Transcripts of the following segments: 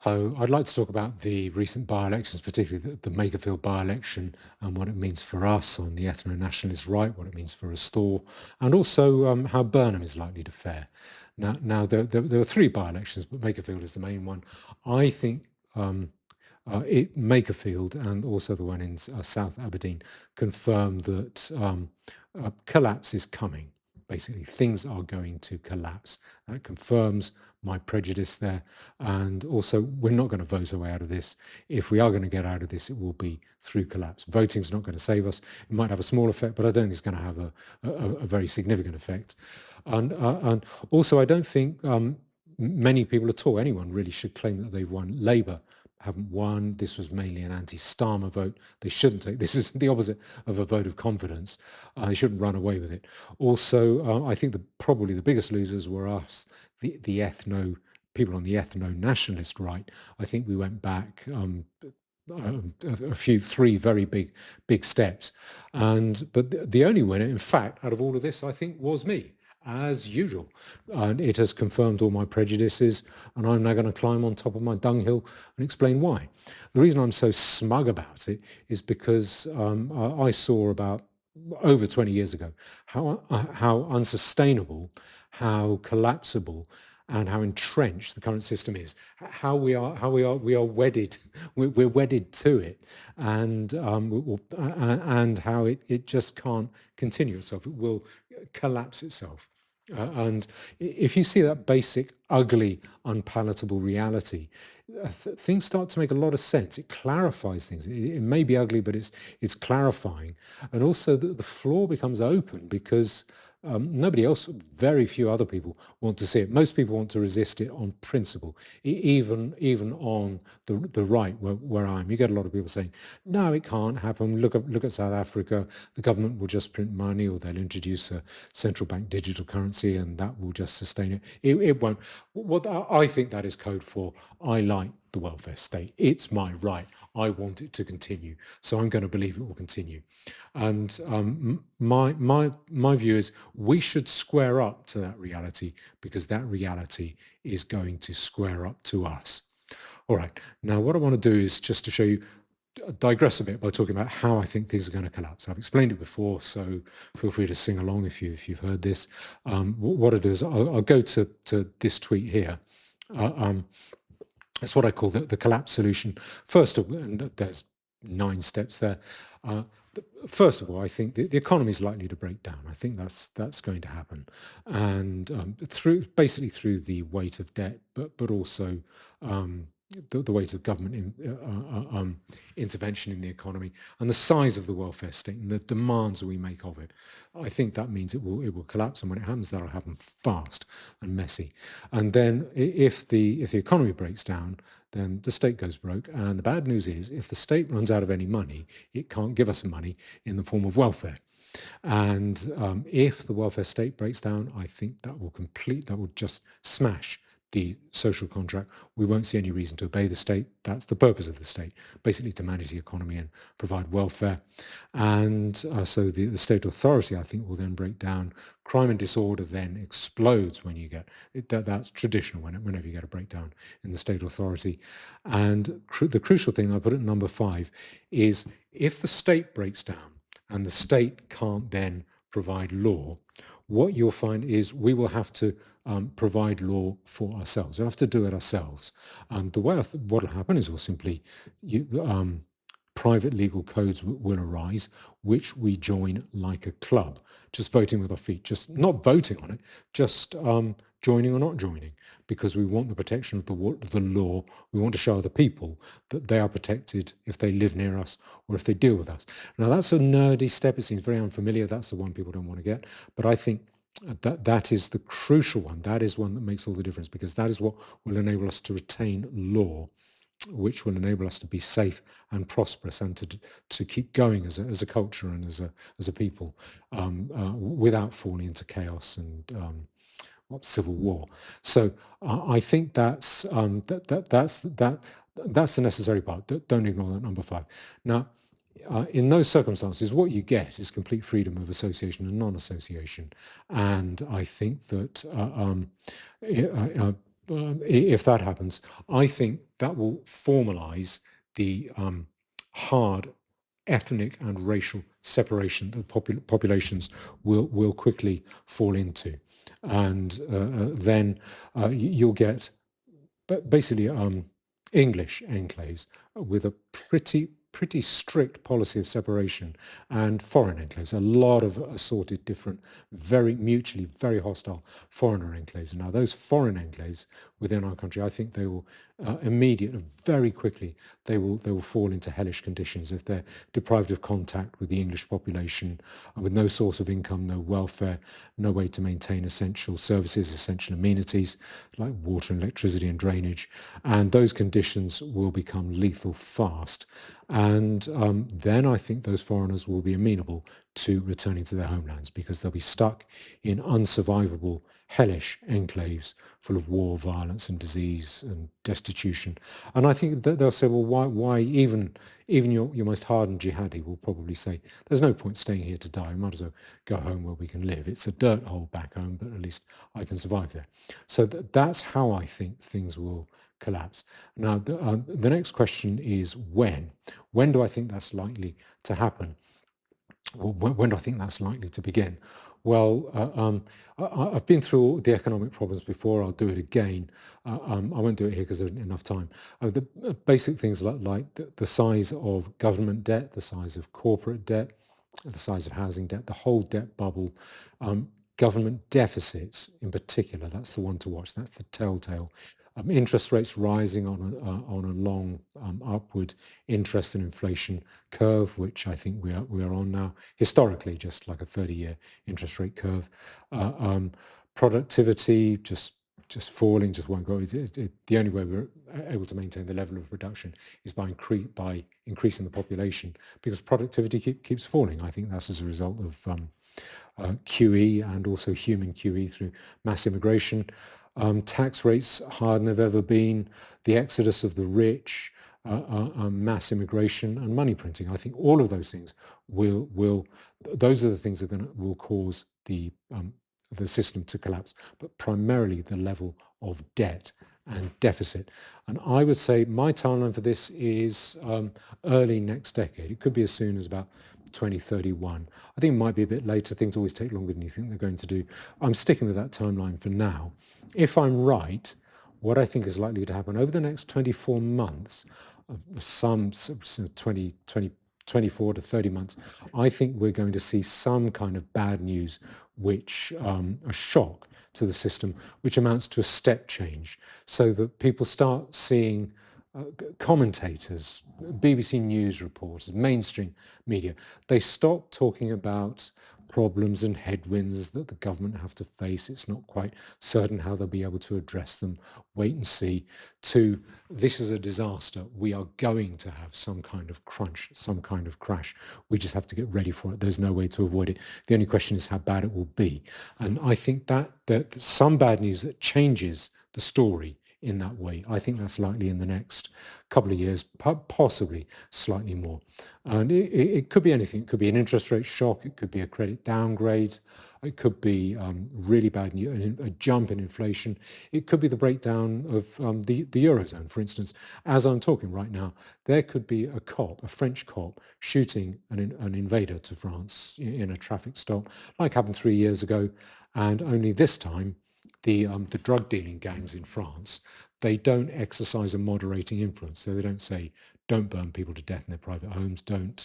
So I'd like to talk about the recent by-elections, particularly the Makerfield by-election and what it means for us on the ethno-nationalist right, what it means for Restore, and also how Burnham is likely to fare. Now there are three by-elections, but Makerfield is the main one. I think Makerfield and also the one in South Aberdeen confirm that collapse is coming. Basically, things are going to collapse. That confirms my prejudice there. And also, we're not going to vote our way out of this. If we are going to get out of this, it will be through collapse. Voting's not going to save us. It might have a small effect, but I don't think it's going to have a very significant effect. And also, I don't think many people at all, anyone really, should claim that they've won. Labour haven't won. This was mainly an anti-Starmer vote. They shouldn't take. This is the opposite of a vote of confidence. They shouldn't run away with it. Also, I think probably the biggest losers were us, the ethno people on the ethno-nationalist right. I think we went back three very big steps, but the only winner, in fact, out of all of this, I think, was me, as usual. And it has confirmed all my prejudices, and I'm now going to climb on top of my dunghill and explain why. The reason I'm so smug about it is because I saw about over 20 years ago how unsustainable, how collapsible, and how entrenched the current system is. How we are wedded. We're wedded to it, and how it just can't continue itself. It will collapse itself. And if you see that basic, ugly, unpalatable reality, things start to make a lot of sense. It clarifies things. It may be ugly, but it's clarifying. And also the floor becomes open because nobody else, very few other people want to see it. Most people want to resist it on principle, even on the right where I am. You get a lot of people saying, no, it can't happen. Look at South Africa. The government will just print money, or they'll introduce a central bank digital currency, and that will just sustain it. It won't. What I think that is code for, I like the welfare state. It's my right. I want it to continue. So I'm going to believe it will continue. And my view is we should square up to that reality, because that reality is going to square up to us. All right. Now, what I want to do is just to show you, digress a bit by talking about how I think things are going to collapse. I've explained it before, so feel free to sing along if you've heard this. What I do is I'll go to this tweet here. That's what I call the collapse solution. First of all, and there's 9 steps there. First of all, I think the economy is likely to break down. I think that's going to happen, and basically through the weight of debt, but also the weight of government intervention in the economy, and the size of the welfare state and the demands that we make of it. I think that means it will collapse, and when it happens, that'll happen fast and messy. And then if the economy breaks down, then the state goes broke. And the bad news is, if the state runs out of any money, it can't give us money in the form of welfare. And if the welfare state breaks down, I think that will just smash the social contract. We won't see any reason to obey the state. That's the purpose of the state, basically to manage the economy and provide welfare. And so the state authority, I think, will then break down. Crime and disorder then explodes when you get it. That's traditional whenever you get a breakdown in the state authority. And the crucial thing, I put it at number 5, is if the state breaks down and the state can't then provide law, what you'll find is we will have to provide law for ourselves. We'll have to do it ourselves. And the way what will happen is we'll simply, private legal codes will arise, which we join like a club, just voting with our feet, just not voting on it, just joining or not joining, because we want the protection of the law. We want to show other people that they are protected if they live near us or if they deal with us. Now, that's a nerdy step. It seems very unfamiliar. That's the one people don't want to get. But I think that is the crucial one. That is one that makes all the difference, because that is what will enable us to retain law, which will enable us to be safe and prosperous, and to keep going as a culture and as a people, without falling into chaos and civil war. So I think that's the necessary part. Don't ignore that, number 5. Now, in those circumstances, what you get is complete freedom of association and non-association, and I think that if that happens, I think that will formalize the hard ethnic and racial separation that populations will quickly fall into, and then you'll get basically English enclaves with a pretty strict policy of separation, and foreign enclaves, a lot of assorted different, very mutually very hostile foreigner enclaves. And now those foreign enclaves within our country, I think they will immediately, very quickly, they will fall into hellish conditions if they're deprived of contact with the English population, with no source of income, no welfare, no way to maintain essential services, essential amenities like water and electricity and drainage. And those conditions will become lethal fast. And then I think those foreigners will be amenable to returning to their homelands because they'll be stuck in unsurvivable, hellish enclaves full of war, violence, and disease and destitution. And I think that they'll say, well, why even your most hardened jihadi will probably say, there's no point staying here to die. We might as well go home where we can live. It's a dirt hole back home, but at least I can survive there. So that's how I think things will collapse. Now, the next question is when. When do I think that's likely to happen? Well, when do I think that's likely to begin? Well, I've been through the economic problems before. I'll do it again. I won't do it here because there's enough time. The basic things like the size of government debt, the size of corporate debt, the size of housing debt, the whole debt bubble, government deficits in particular. That's the one to watch. That's the telltale. Interest rates rising on a long upward interest and inflation curve, which I think we are on now, historically, just like a 30-year interest rate curve. Productivity just falling, just won't grow. The only way we're able to maintain the level of production is by increasing the population, because productivity keeps falling. I think that's as a result of QE and also human QE through mass immigration. Tax rates higher than they've ever been, the exodus of the rich, mass immigration and money printing. I think all of those things those are the things that will cause the system to collapse, but primarily the level of debt and deficit. And I would say my timeline for this is early next decade. It could be as soon as about 2031. I think it might be a bit later. Things always take longer than you think they're going to do. I'm sticking with that timeline for now. If I'm right, what I think is likely to happen over the next 24 months, some 24 to 30 months, I think we're going to see some kind of bad news, which a shock to the system, which amounts to a step change, so that people start seeing commentators, BBC News reporters, mainstream media, they stop talking about problems and headwinds that the government have to face. It's not quite certain how they'll be able to address them. Wait and see. To this is a disaster. We are going to have some kind of crunch, some kind of crash. We just have to get ready for it. There's no way to avoid it. The only question is how bad it will be. And I think that some bad news that changes the story in that way, I think that's likely in the next couple of years, possibly slightly more. And it could be anything. It could be an interest rate shock. It could be a credit downgrade. It could be really bad news, a jump in inflation. It could be the breakdown of the Eurozone, for instance. As I'm talking right now, there could be a French cop, shooting an invader to France in a traffic stop, like happened 3 years ago. And only this time, the drug dealing gangs in France, they don't exercise a moderating influence. So they don't say, don't burn people to death in their private homes, don't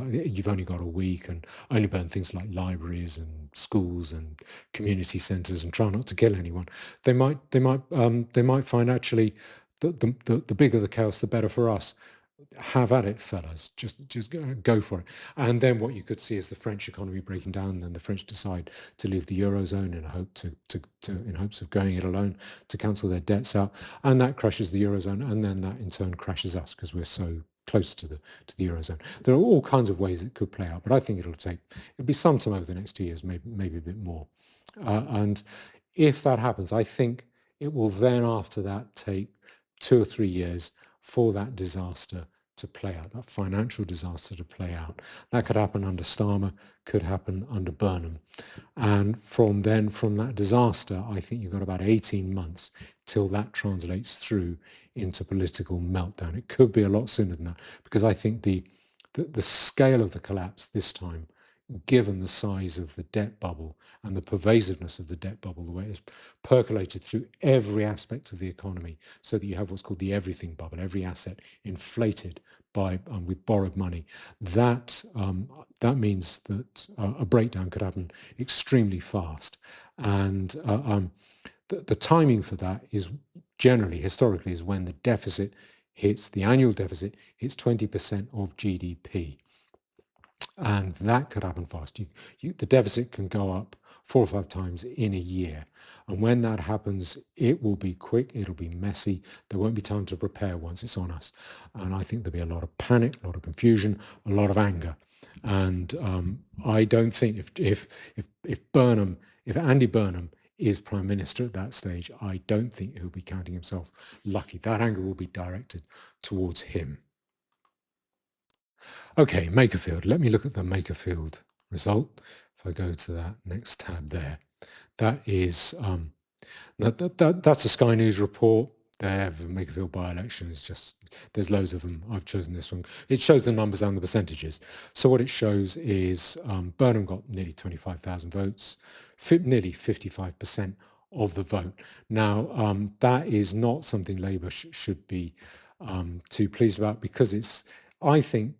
you've only got a week, and only burn things like libraries and schools and community centres, and try not to kill anyone. They might find actually that the bigger the chaos, the better for us. Have at it, fellas. Just go for it. And then what you could see is the French economy breaking down. And then the French decide to leave the eurozone in hopes of going it alone, to cancel their debts out, and that crashes the eurozone. And then that in turn crashes us because we're so close to the eurozone. There are all kinds of ways it could play out, but I think it'll be some time over the next 2 years, maybe a bit more. And if that happens, I think it will then after that take 2 or 3 years for that disaster to play out, that financial disaster to play out. That could happen under Starmer, could happen under Burnham. And from then, from that disaster, I think you've got about 18 months till that translates through into political meltdown. It could be a lot sooner than that, because I think the scale of the collapse this time, given the size of the debt bubble and the pervasiveness of the debt bubble, the way it's percolated through every aspect of the economy, so that you have what's called the everything bubble, every asset inflated by with borrowed money. That means that a breakdown could happen extremely fast, and the timing for that is generally, historically, is when the deficit hits, the annual deficit hits 20% of GDP. And that could happen fast. The deficit can go up 4 or 5 times in a year. And when that happens, it will be quick, it'll be messy. There won't be time to prepare once it's on us. And I think there'll be a lot of panic, a lot of confusion, a lot of anger. And I don't think if Andy Burnham is Prime Minister at that stage, I don't think he'll be counting himself lucky. That anger will be directed towards him. Okay, Makerfield. Let me look at the Makerfield result. If I go to that next tab there, that is that's a Sky News report. There, the Makerfield by-election is just, there's loads of them. I've chosen this one. It shows the numbers and the percentages. So what it shows is Burnham got nearly 25,000 votes, nearly 55% of the vote. Now, that is not something Labour should be too pleased about, because I think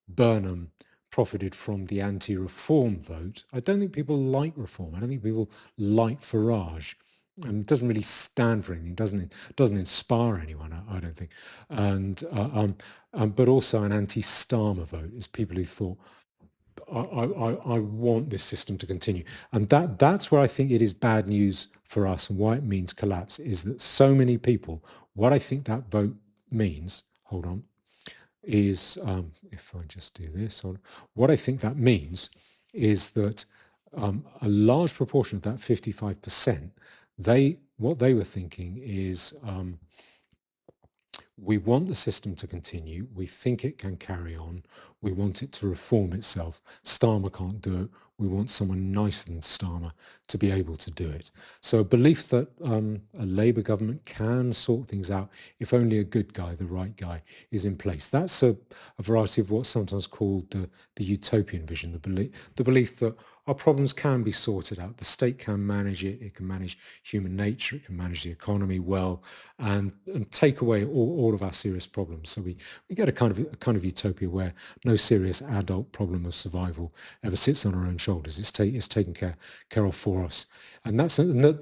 Burnham profited from the anti-reform vote. I don't think people like reform. I don't think people like Farage. And it doesn't really stand for anything. Doesn't inspire anyone. I don't think. And but also an anti-Starmer vote is people who thought, I want this system to continue. And that's where I think it is bad news for us, and why it means collapse, is that so many people, what I think that vote means, hold on, is, if I just do this, what I think that means is that a large proportion of that 55%, what they were thinking is, we want the system to continue. We think it can carry on. We want it to reform itself. Starmer can't do it. We want someone nicer than Starmer to be able to do it. So a belief that a Labour government can sort things out if only a good guy, the right guy, is in place. That's a variety of what's sometimes called the utopian vision, the belief that our problems can be sorted out. The state can manage it. It can manage human nature. It can manage the economy well, and take away all of our serious problems. So we get a kind of utopia where no serious adult problem of survival ever sits on our own shoulders. It's taken care of for us, and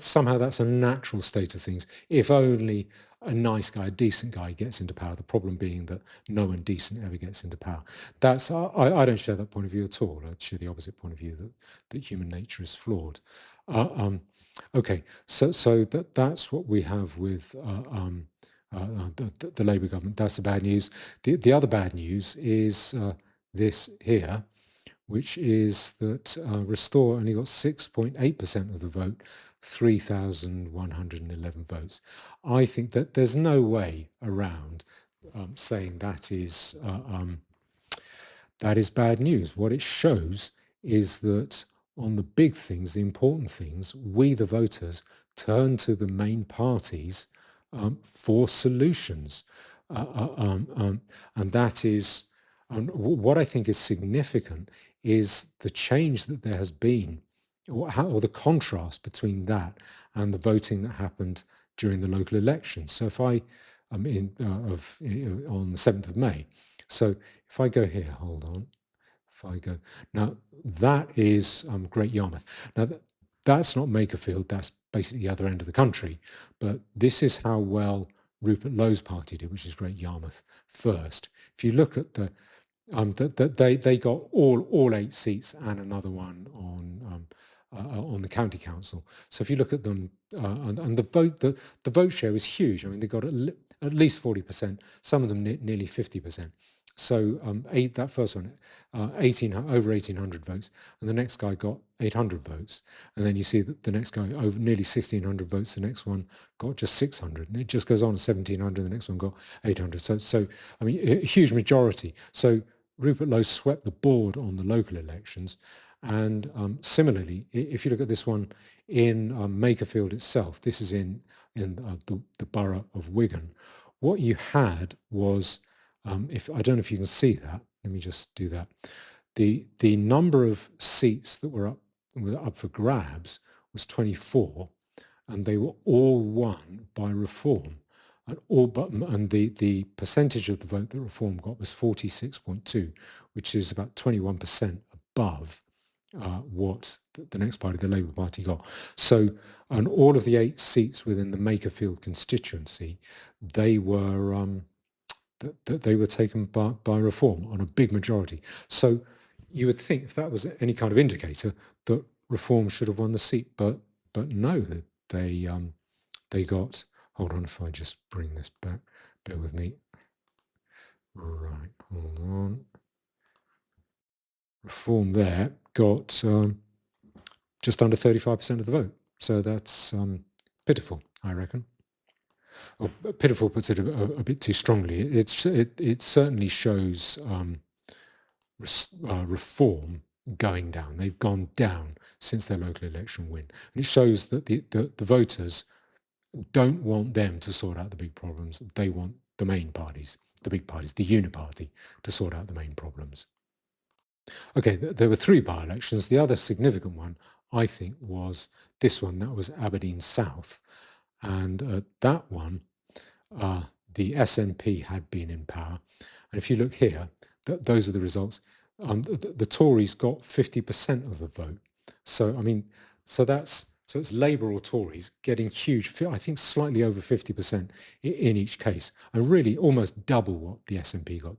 somehow that's a natural state of things. If only a nice guy, a decent guy gets into power. The problem being that no one decent ever gets into power. I don't share that point of view at all. I share the opposite point of view, that human nature is flawed. Okay, so that's what we have with the Labour government. That's the bad news. The other bad news is this here, which is that Restore only got 6.8% of the vote, 3,111 votes. I think that there's no way around saying that is bad news. What it shows is that on the big things, the important things, we, the voters, turn to the main parties for solutions. And that is, what I think is significant is the change that there has been, or the contrast between that and the voting that happened during the local elections. So if I, on the 7th of May, so if I go here, hold on, if I go, now that is Great Yarmouth. Now that's not Makerfield, that's basically the other end of the country, but this is how well Rupert Lowe's party did, which is Great Yarmouth first. If you look at they got all 8 seats and another one on the county council. So if you look at them, and the vote share is huge. I mean, they got at least 40%, some of them nearly 50%. that first one, 18 over 1,800 votes, and the next guy got 800 votes, and then you see that the next guy over nearly 1,600 votes. The next one got just 600, and it just goes on. 1,700. The next one got 800. So I mean, a huge majority. So Rupert Lowe swept the board on the local elections, and similarly, if you look at this one in Makerfield itself, this is in the borough of Wigan. What you had was, if I don't know if you can see that, let me just do that. The number of seats that were up for grabs was 24, and they were all won by Reform. And the percentage of the vote that Reform got was 46.2, which is about 21% above what the next party, the Labour Party, got. So, and all of the 8 seats within the Makerfield constituency, they were they were taken by Reform on a big majority. So you would think if that was any kind of indicator that Reform should have won the seat, but no, they got. Hold on, if I just bring this back, bear with me. Right, hold on. Reform there got just under 35% of the vote. So that's pitiful, I reckon. Well, pitiful puts it a bit too strongly. It certainly shows Reform going down. They've gone down since their local election win, and it shows that the voters don't want them to sort out the big problems. They want the main parties, the big parties, the uniparty, to sort out the main problems. Okay, there were 3 by-elections. The other significant one, I think, was this one. That was Aberdeen South, and that one, the SNP had been in power. And if you look here, those are the results. The Tories got 50% of the vote. So I mean, so it's Labour or Tories getting huge, I think slightly over 50% in each case, and really almost double what the SNP got.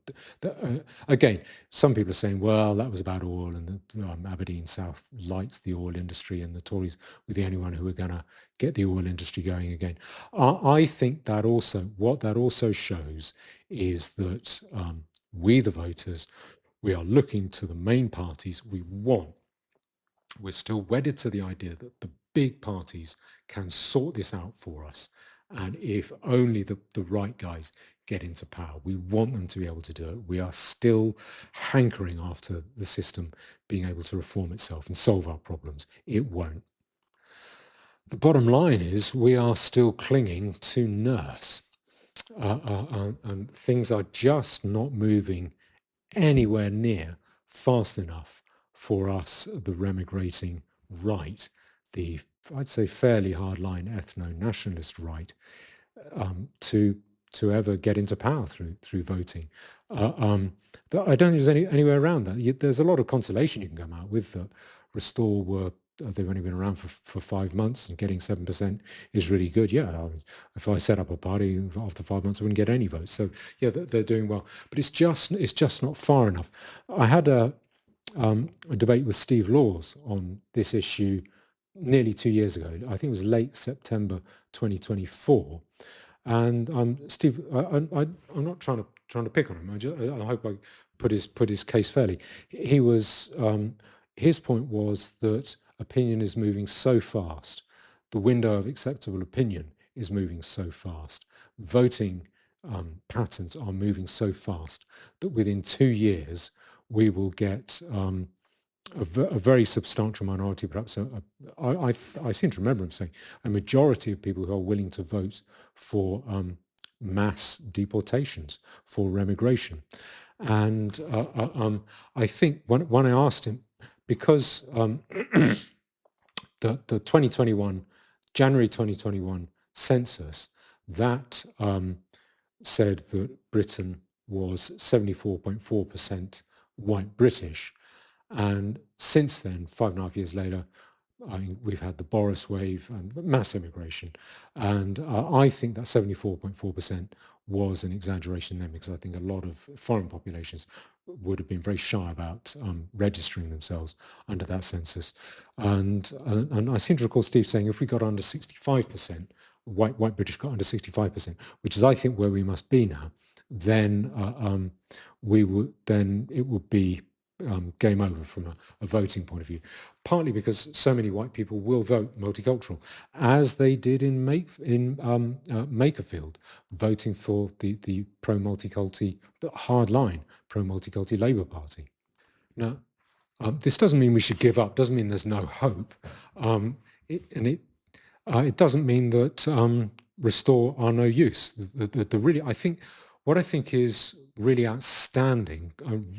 Again, some people are saying, well, that was about oil, and Aberdeen South likes the oil industry, and the Tories were the only one who were going to get the oil industry going again. I think that what that also shows is that we, the voters, we are looking to the main parties. We're still wedded to the idea that the big parties can sort this out for us. And if only the right guys get into power, we want them to be able to do it. We are still hankering after the system being able to reform itself and solve our problems. It won't. The bottom line is we are still clinging to nurse. And things are just not moving anywhere near fast enough for us, the remigrating right, the, I'd say, fairly hardline ethno-nationalist right, to ever get into power through voting. I don't think there's anywhere around that. There's a lot of consolation you can come out with. Restore were they've only been around for 5 months, and getting 7% is really good. Yeah, if I set up a party after 5 months, I wouldn't get any votes. So yeah, they're doing well, but it's just not far enough. I had a debate with Steve Laws on this issue nearly 2 years ago. I think it was late September 2024. And Steve, I'm not trying to pick on him. I hope I put his case fairly. He was his point was that opinion is moving so fast. The window of acceptable opinion is moving so fast. Voting patterns are moving so fast that within 2 years we will get a very substantial minority, perhaps. I seem to remember him saying a majority of people who are willing to vote for mass deportations, for remigration. And I think when I asked him, because the 2021, January 2021 census, that said that Britain was 74.4% white British. And since then, 5.5 years later, we've had the Boris wave and mass immigration. And I think that 74.4% was an exaggeration then, because I think a lot of foreign populations would have been very shy about registering themselves under that census. And I seem to recall Steve saying if we got under 65%, white British got under 65%, which is, I think, where we must be now, then it would be game over from a voting point of view. Partly because so many white people will vote multicultural, as they did in Makerfield, voting for the pro-multiculti, the hardline pro-multiculti Labour Party. Now, this doesn't mean we should give up. Doesn't mean there's no hope. It doesn't mean that Restore are no use. Really, what I think is really outstanding,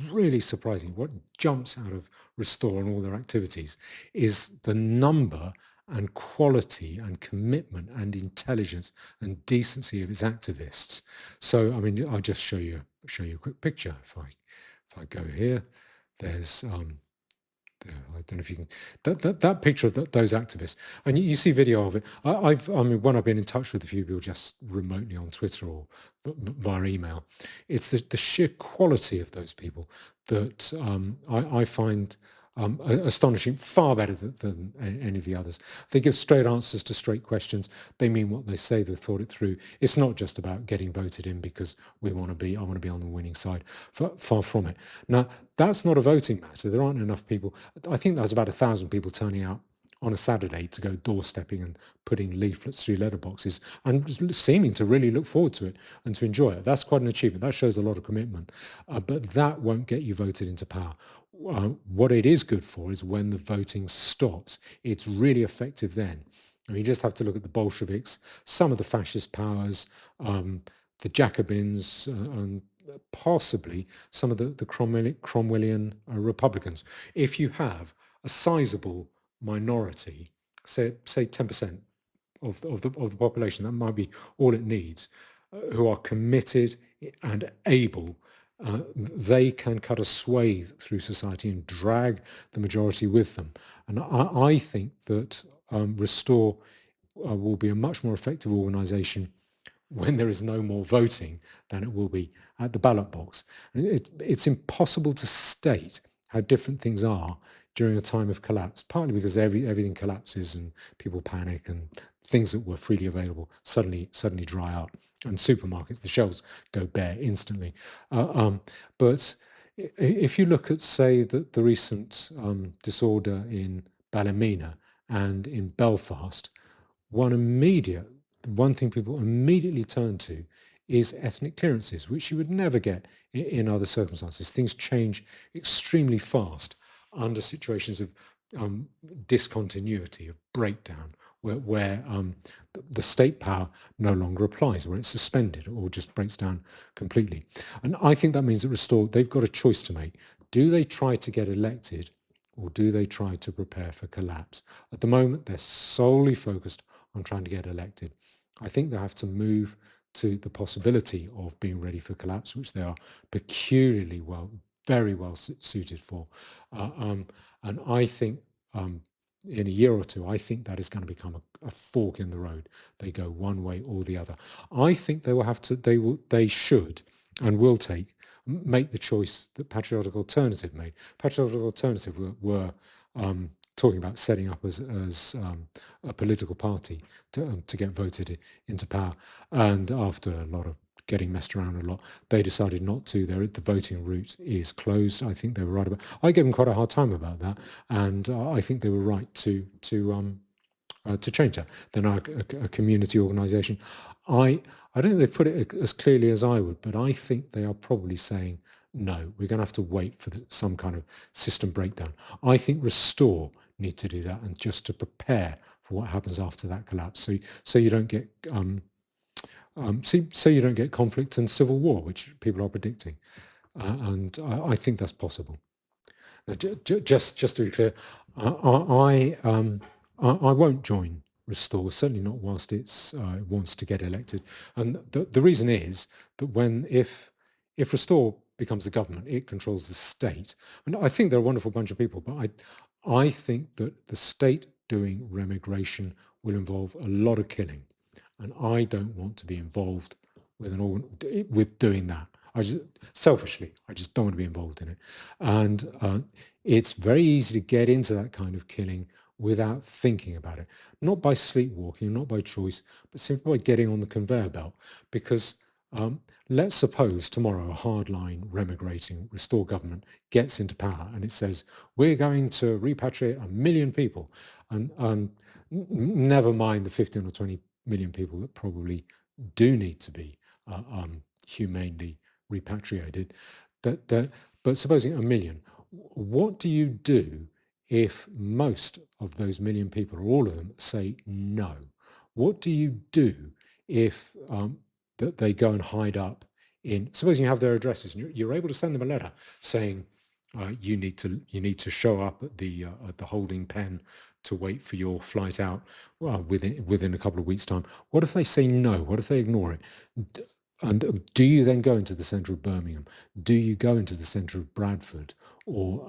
really surprising, what jumps out of Restore and all their activities is the number and quality and commitment and intelligence and decency of its activists. So, I mean, I'll just show you a quick picture. If I go here, there's I don't know if you can that picture of those activists, and you see video of it. I mean, when I've been in touch with a few people just remotely on Twitter or via email, it's the sheer quality of those people that I find astonishing, far better than any of the others. They give straight answers to straight questions. They mean what they say. They've thought it through. It's not just about getting voted in because I want to be on the winning side. Far from it. Now, that's not a voting matter. There aren't enough people. I think there was about 1,000 people turning out on a Saturday to go doorstepping and putting leaflets through letterboxes and seeming to really look forward to it and to enjoy it. That's quite an achievement. That shows a lot of commitment. But that won't get you voted into power. What it is good for is when the voting stops. It's really effective then. I mean, you just have to look at the Bolsheviks, some of the fascist powers, the Jacobins, and possibly some of the Cromwellian Republicans. If you have a sizable minority, say 10% of the population, that might be all it needs, who are committed and able, they can cut a swathe through society and drag the majority with them. And I think that Restore will be a much more effective organisation when there is no more voting than it will be at the ballot box. And it's impossible to state how different things are during a time of collapse, partly because everything collapses and people panic and things that were freely available suddenly dry up, and supermarkets, the shelves go bare instantly. But if you look at, say, the recent disorder in Ballymena and in Belfast, one thing people immediately turn to is ethnic clearances, which you would never get in other circumstances. Things change extremely fast under situations of discontinuity, of breakdown, where the state power no longer applies, where it's suspended or just breaks down completely. And I think that means that Restore, they've got a choice to make. Do they try to get elected, or do they try to prepare for collapse? At the moment, they're solely focused on trying to get elected. I think they have to move to the possibility of being ready for collapse, which they are peculiarly very well suited for. And I think in a year or two, I think that is going to become a fork in the road. They go one way or the other. I think they should and will make the choice that Patriotic Alternative made. Patriotic Alternative were talking about setting up as a political party to get voted into power. And after a lot of getting messed around a lot, they decided not to. The voting route is closed. I think they were right about. I gave them quite a hard time about that, and I think they were right to change that. They're now a community organisation. I don't think they put it as clearly as I would, but I think they are probably saying, no, we're going to have to wait for some kind of system breakdown. I think Restore need to do that, and just to prepare for what happens after that collapse, so you don't get so you don't get conflict and civil war, which people are predicting, and I think that's possible. Just to be clear, I won't join Restore, certainly not whilst it wants to get elected. And the reason is that if Restore becomes the government, it controls the state. And I think they're a wonderful bunch of people, but I think that the state doing remigration will involve a lot of killing, and I don't want to be involved with doing that. Selfishly, I just don't want to be involved in it. And it's very easy to get into that kind of killing without thinking about it, not by sleepwalking, not by choice, but simply by getting on the conveyor belt. Because Um, let's suppose tomorrow a hardline remigrating restore government gets into power and it says we're going to repatriate 1 million people, and never mind the 15 or 20 million people that probably do need to be humanely repatriated. That, but supposing 1 million, what do you do if most of those 1 million people, or all of them, say no? What do you do if that they go and hide up in? Supposing you have their addresses and you're able to send them a letter saying you need to show up at the holding pen to wait for your flight out, well, within a couple of weeks' time. What if they say no? What if they ignore it? And do you then go into the centre of Birmingham? Do you go into the centre of Bradford or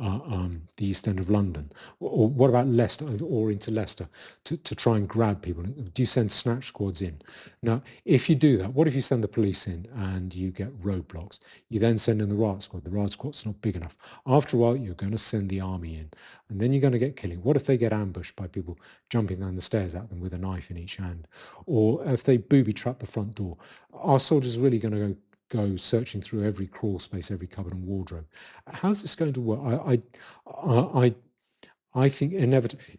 the East End of London? Or what about Leicester or into Leicester to try and grab people? Do you send snatch squads in? Now, if you do that, what if you send the police in and you get roadblocks? You then send in the riot squad. The riot squad's not big enough. After a while, you're going to send the army in, and then you're going to get killing. What if they get ambushed by people jumping down the stairs at them with a knife in each hand? Or if they booby trap the front door? Are soldiers really going to go searching through every crawl space, every cupboard and wardrobe? How's this going to work? I think inevitably,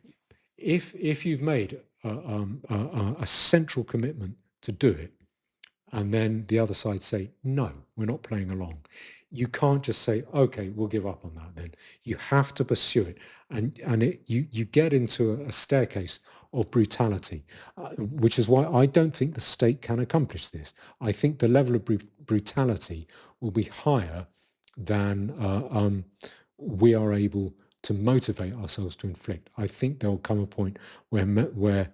if you've made a central commitment to do it, and then the other side say, no, we're not playing along. You can't just say, okay, we'll give up on that then. You have to pursue it. You get into a staircase of brutality, which is why I don't think the state can accomplish this. I think the level of brutality will be higher than we are able to motivate ourselves to inflict. I think there will come a point where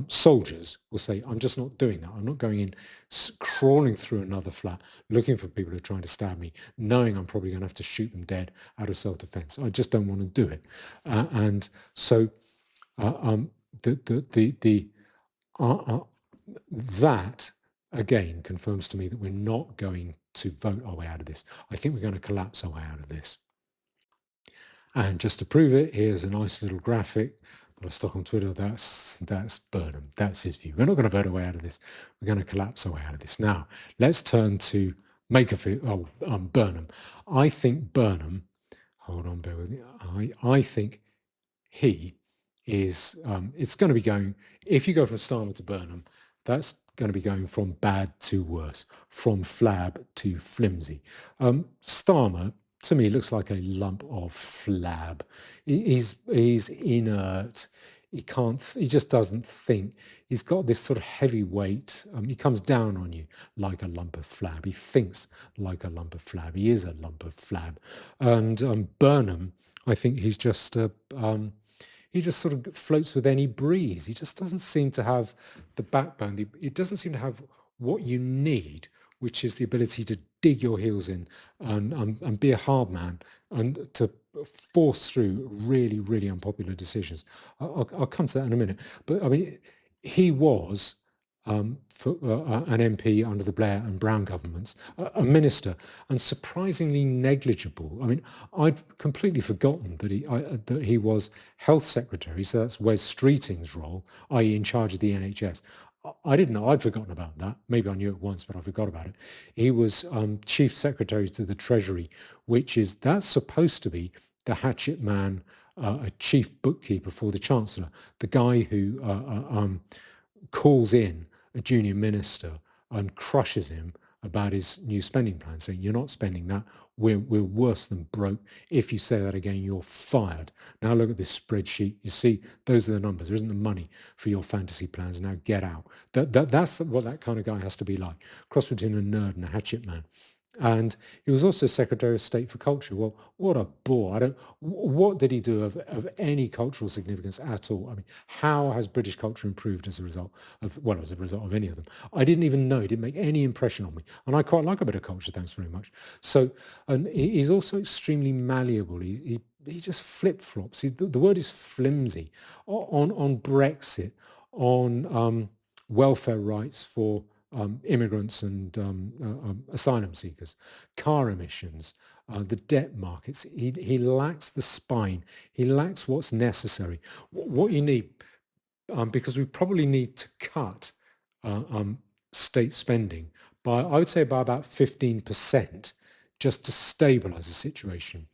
soldiers will say, I'm just not doing that. I'm not going in, crawling through another flat, looking for people who are trying to stab me, knowing I'm probably going to have to shoot them dead out of self-defense. I just don't want to do it. And so the uh, uh, that again confirms to me that we're not going to vote our way out of this. I think we're going to collapse our way out of this. And just to prove it, here's a nice little graphic that I stuck on Twitter. That's Burnham. That's his view. We're not going to vote our way out of this. We're going to collapse our way out of this. Now, let's turn to Makerfield. Burnham. I think Burnham. Hold on, bear with me. I think he is. It's going to be going. If you go from Starmer to Burnham, that's going to be going from bad to worse, from flab to flimsy. Starmer, to me, looks like a lump of flab. He's inert. He can't. He just doesn't think. He's got this sort of heavy weight. He comes down on you like a lump of flab. He thinks like a lump of flab. He is a lump of flab. And Burnham, I think he's just he just sort of floats with any breeze. He just doesn't seem to have the backbone. It doesn't seem to have what you need, which is the ability to dig your heels in and be a hard man and to force through really, really unpopular decisions. I'll come to that in a minute. But I mean, he was an MP under the Blair and Brown governments, a minister, and surprisingly negligible. I mean, I'd completely forgotten that he was health secretary, so that's Wes Streeting's role, i.e. in charge of the NHS. I didn't know, I'd forgotten about that. Maybe I knew it once, but I forgot about it. He was chief secretary to the Treasury, that's supposed to be the hatchet man, a chief bookkeeper for the Chancellor, the guy who calls in a junior minister and crushes him about his new spending plan, saying, you're not spending that, we're worse than broke. If you say that again, you're fired. Now look at this spreadsheet. You see, those are the numbers. There isn't the money for your fantasy plans. Now get out. That's what that kind of guy has to be like. Cross between a nerd and a hatchet man. And he was also Secretary of State for Culture. Well, what a bore. What did he do of any cultural significance at all? I mean, how has British culture improved as a result of any of them? I didn't even know. It didn't make any impression on me. And I quite like a bit of culture, thanks very much. So, and he's also extremely malleable. He just flip-flops. The word is flimsy. On Brexit, on welfare rights for immigrants and asylum seekers, car emissions, the debt markets. He lacks the spine. He lacks what's necessary. What you need, because we probably need to cut uh, um, state spending by, I would say, by about 15%, just to stabilize the situation.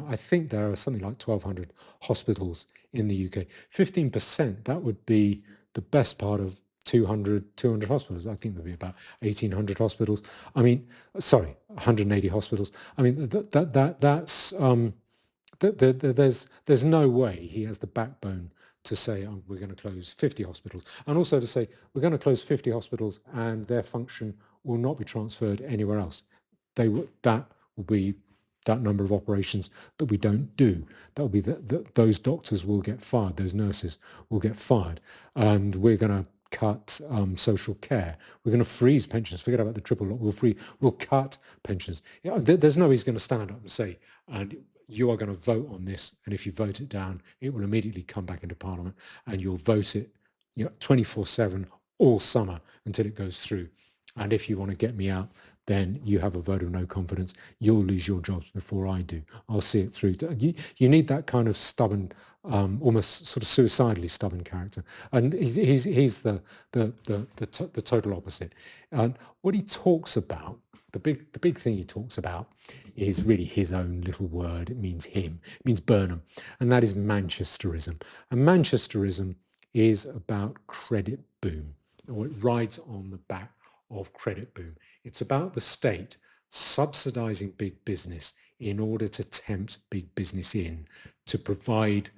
I think there are something like 1,200 hospitals in the UK. 15%, that would be the best part of 200 hospitals. I think there'd be about 1,800 hospitals. I mean, sorry, 180 hospitals. I mean, that's there's no way he has the backbone to say, oh, we're going to close 50 hospitals, and also to say we're going to close 50 hospitals and their function will not be transferred anywhere else. That will be that number of operations that we don't do. That will be those doctors will get fired, those nurses will get fired, and we're going to cut social care. We're going to freeze pensions. Forget about the triple lock. We'll cut pensions. There's no way he's going to stand up and say, and you are going to vote on this, and if you vote it down, it will immediately come back into Parliament, and you'll vote it 24/7 all summer until it goes through. And if you want to get me out, then you have a vote of no confidence. You'll lose your jobs before I do. I'll see it through. You need that kind of stubborn, almost sort of suicidally stubborn character. And he's the total opposite. And what he talks about, the big thing he talks about, is really his own little word. It means him. It means Burnham, and that is Manchesterism. And Manchesterism is about credit boom, or it rides on the back of credit boom. It's about the state subsidizing big business in order to tempt big business in to provide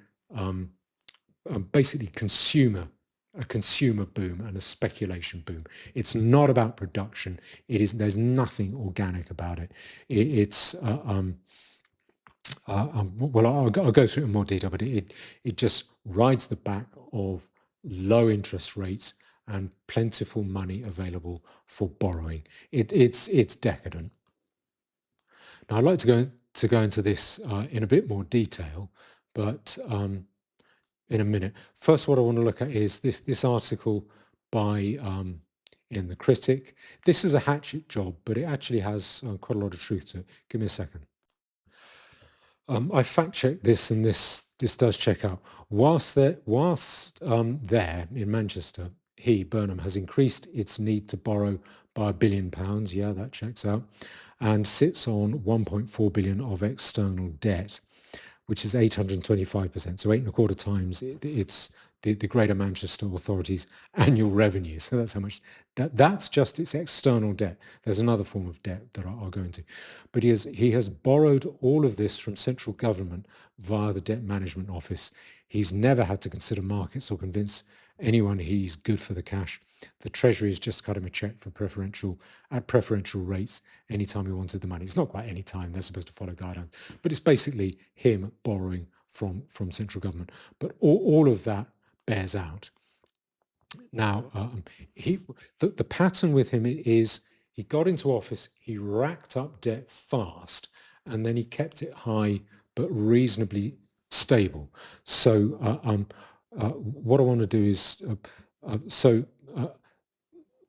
basically a consumer boom and a speculation boom. It's not about production. There's nothing organic about it. Well, I'll go through it in more detail, but it just rides the back of low interest rates and plentiful money available for borrowing. It's decadent. Now, I'd like to go into this in a bit more detail, but in a minute. First, what I want to look at is this article by in the Critic. This is a hatchet job, but it actually has quite a lot of truth to it. Give me a second. I fact checked this, and this does check out. Whilst there in Manchester, Burnham, has increased its need to borrow by £1 billion. Yeah, that checks out, and sits on 1.4 billion of external debt, which is 825%. So 8.25 times it's the Greater Manchester Authority's annual revenue. So that's how much. That's just its external debt. There's another form of debt that I'll go into, but he has borrowed all of this from central government via the Debt Management Office. He's never had to consider markets or convince anyone he's good for the cash. The Treasury has just cut him a cheque for preferential rates anytime he wanted the money. It's not quite any time. They're supposed to follow guidelines, but it's basically him borrowing from central government. But all of that bears out. Now, the pattern with him is he got into office, he racked up debt fast, and then he kept it high but reasonably stable. So what I want to do is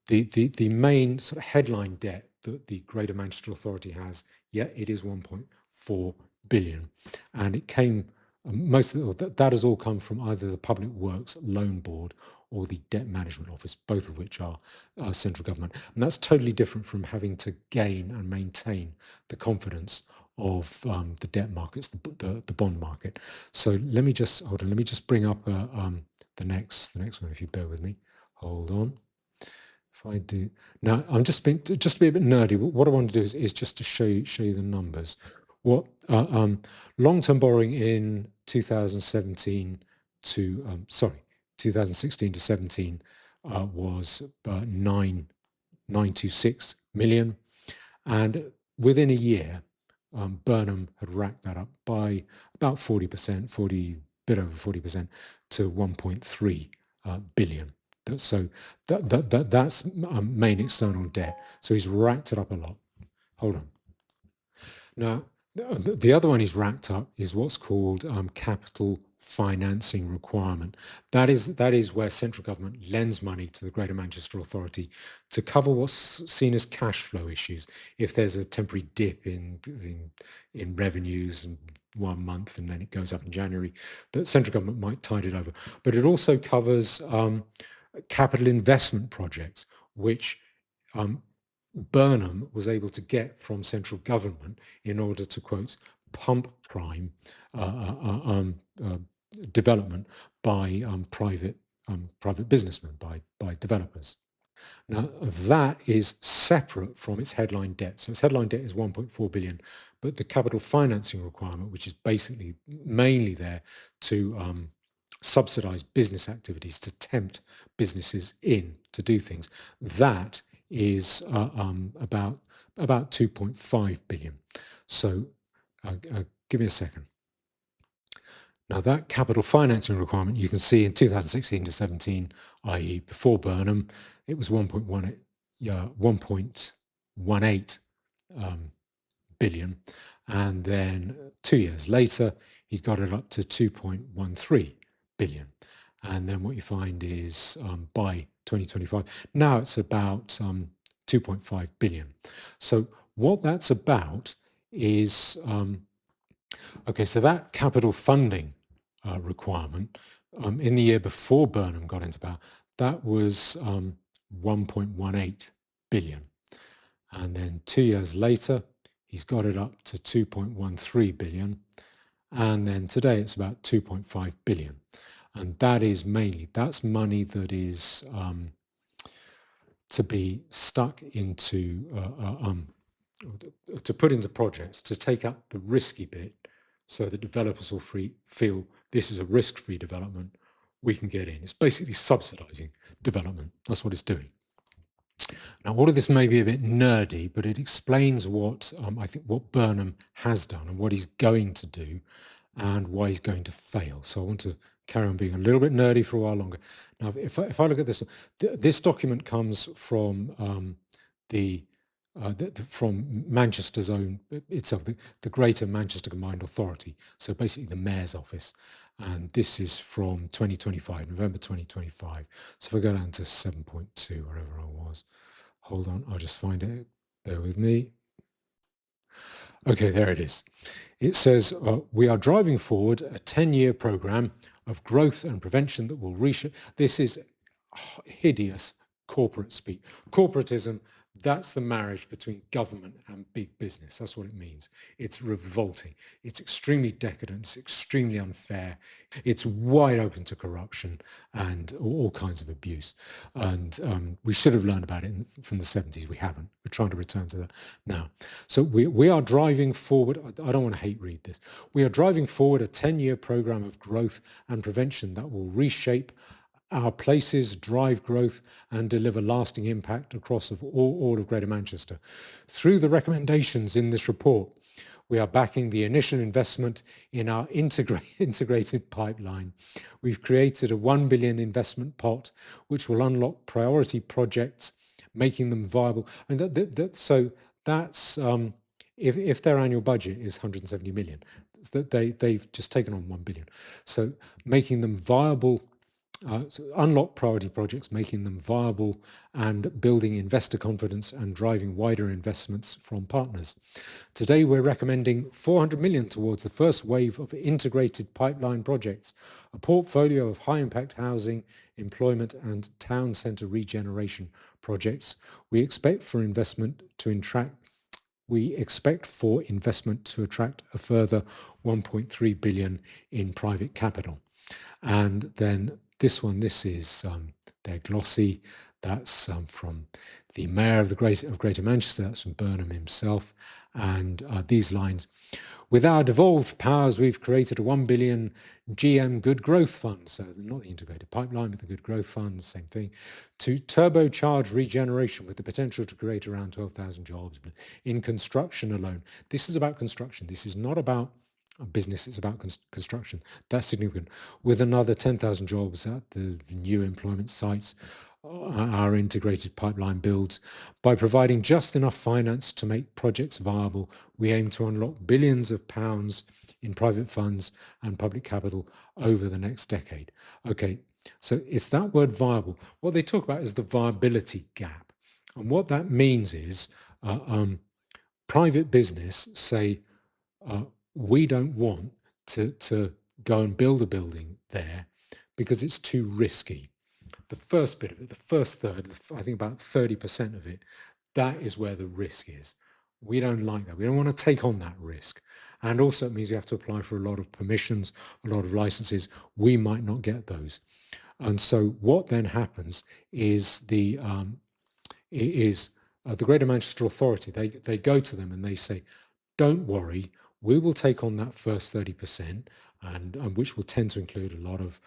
the main sort of headline debt that the Greater Manchester Authority has, it is 1.4 billion, and it came most of that has all come from either the Public Works Loan Board or the Debt Management Office, both of which are central government, and that's totally different from having to gain and maintain the confidence of the debt markets, the bond market. So let me just hold on. Let me just bring up the next one, if you bear with me. Hold on. If I do now, I'm just to be a bit nerdy. What I want to do is just to show you the numbers. What long-term borrowing in 2017 to 2016 to 17 was 926 million, and within a year, Burnham had racked that up by about 40%, bit over 40% to 1.3 billion. So that's main external debt. So he's racked it up a lot. Hold on. Now, the other one he's racked up is what's called capital financing requirement. That is where central government lends money to the Greater Manchester Authority to cover what's seen as cash flow issues. If there's a temporary dip in revenues in 1 month and then it goes up in January, the central government might tide it over. But it also covers capital investment projects, which Burnham was able to get from central government in order to, quote, pump prime uh, uh, uh, um, uh, development by private businessmen, by developers. Now, that is separate from its headline debt. So its headline debt is 1.4 billion, but the capital financing requirement, which is basically mainly there to subsidize business activities, to tempt businesses in to do things, that is about 2.5 billion. So give me a second. Now that capital financing requirement, you can see in 2016 to 17, i.e. before Burnham, it was 1.18, yeah, 1.18 billion. And then 2 years later, he got it up to 2.13 billion. And then what you find is by 2025, now it's about 2.5 billion. So what that's about is okay, so that capital funding requirement in the year before Burnham got into power, that was 1.18 billion. And then 2 years later, he's got it up to 2.13 billion. And then today it's about 2.5 billion. And that is mainly, that's money that is to be stuck into to put into projects to take up the risky bit so that developers will feel this is a risk-free development, we can get in. It's basically subsidizing development. That's what it's doing. Now, all of this may be a bit nerdy, but it explains what I think what Burnham has done and what he's going to do and why he's going to fail. So I want to carry on being a little bit nerdy for a while longer. Now, if I look at this, this document comes from from Manchester's own itself, the Greater Manchester Combined Authority. So basically the mayor's office. And this is from 2025, November 2025. So if I go down to 7.2, wherever I was, hold on, I'll just find it. Bear with me. Okay, there it is. It says, we are driving forward a 10-year program of growth and prevention that will reshape. This is hideous corporate speak. Corporatism, that's the marriage between government and big business. That's what it means. It's revolting. It's extremely decadent. It's extremely unfair. It's wide open to corruption and all kinds of abuse. And we should have learned about it from the 70s. We haven't. We're trying to return to that now. So we are driving forward. I don't want to hate read this. We are driving forward a 10-year program of growth and prevention that will reshape our places, drive growth and deliver lasting impact across all of Greater Manchester. Through the recommendations in this report, we are backing the initial investment in our integrated pipeline. We've created a 1 billion investment pot, which will unlock priority projects, making them viable. And so that's, if their annual budget is 170 million, they've just taken on 1 billion. So making them viable, so unlock priority projects, making them viable and building investor confidence and driving wider investments from partners. Today, we're recommending 400 million towards the first wave of integrated pipeline projects, a portfolio of high impact housing, employment and town centre regeneration projects. We expect for investment to attract a further 1.3 billion in private capital. And then this is their glossy. That's from the mayor of Greater Manchester. That's from Burnham himself. And these lines: with our devolved powers, we've created a 1 billion GM Good Growth Fund. So not the integrated pipeline, but the Good Growth Fund, same thing, to turbocharge regeneration with the potential to create around 12,000 jobs in construction alone. This is about construction. This is not about a business, it's about construction. That's significant. With another 10,000 jobs at the new employment sites, our integrated pipeline builds. By providing just enough finance to make projects viable, we aim to unlock billions of pounds in private funds and public capital over the next decade. Okay, so it's that word viable. What they talk about is the viability gap. And what that means is private business say, we don't want to go and build a building there because it's too risky. The first bit of it, the first third, I think about 30% of it, that is where the risk is. We don't like that. We don't want to take on that risk. And also it means we have to apply for a lot of permissions, a lot of licenses. We might not get those. And so what then happens is the Greater Manchester Authority, they go to them and they say, don't worry, we will take on that first 30%, and which will tend to include a lot of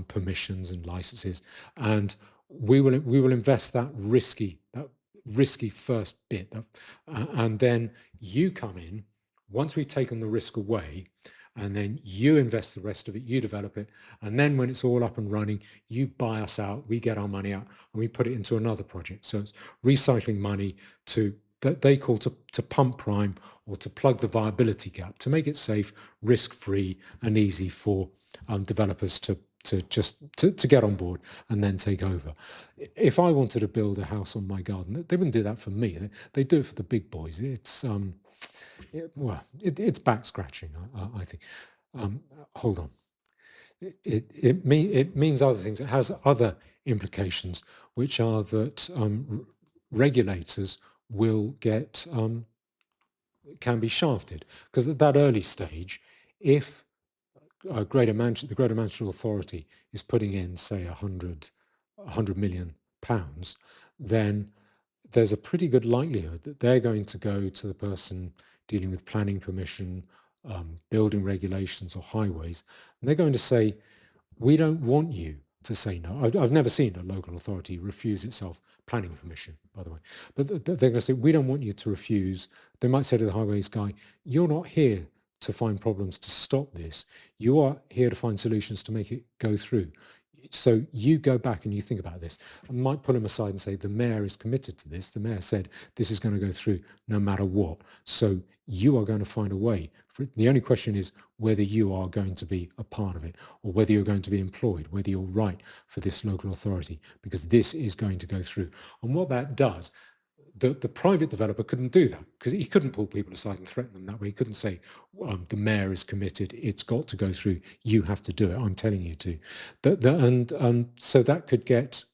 permissions and licenses, and we will invest that risky first bit, and then you come in once we've taken the risk away, and then you invest the rest of it, you develop it, and then when it's all up and running, you buy us out, we get our money out, and we put it into another project. So it's recycling money to that they call to pump prime, or to plug the viability gap, to make it safe, risk-free, and easy for developers to get on board and then take over. If I wanted to build a house on my garden, they wouldn't do that for me. They do it for the big boys. It's back scratching, I think. Hold on. It means other things. It has other implications, which are that regulators will get can be shafted, because at that early stage, if the Greater Manchester Authority is putting in, say, 100 million pounds, then there's a pretty good likelihood that they're going to go to the person dealing with planning permission, building regulations or highways, and they're going to say, we don't want you to say no. I've never seen a local authority refuse itself planning permission, by the way. But they're going to say, we don't want you to refuse. They might say to the highways guy, you're not here to find problems to stop this. You are here to find solutions to make it go through. So you go back and you think about this. I might pull him aside and say, the mayor is committed to this. The mayor said this is going to go through no matter what. So you are going to find a way. The only question is whether you are going to be a part of it, or whether you're going to be employed, whether you're right for this local authority, because this is going to go through. And what that does, the private developer couldn't do that, because he couldn't pull people aside and threaten them that way. He couldn't say, the mayor is committed, it's got to go through, you have to do it, I'm telling you to. So that could get,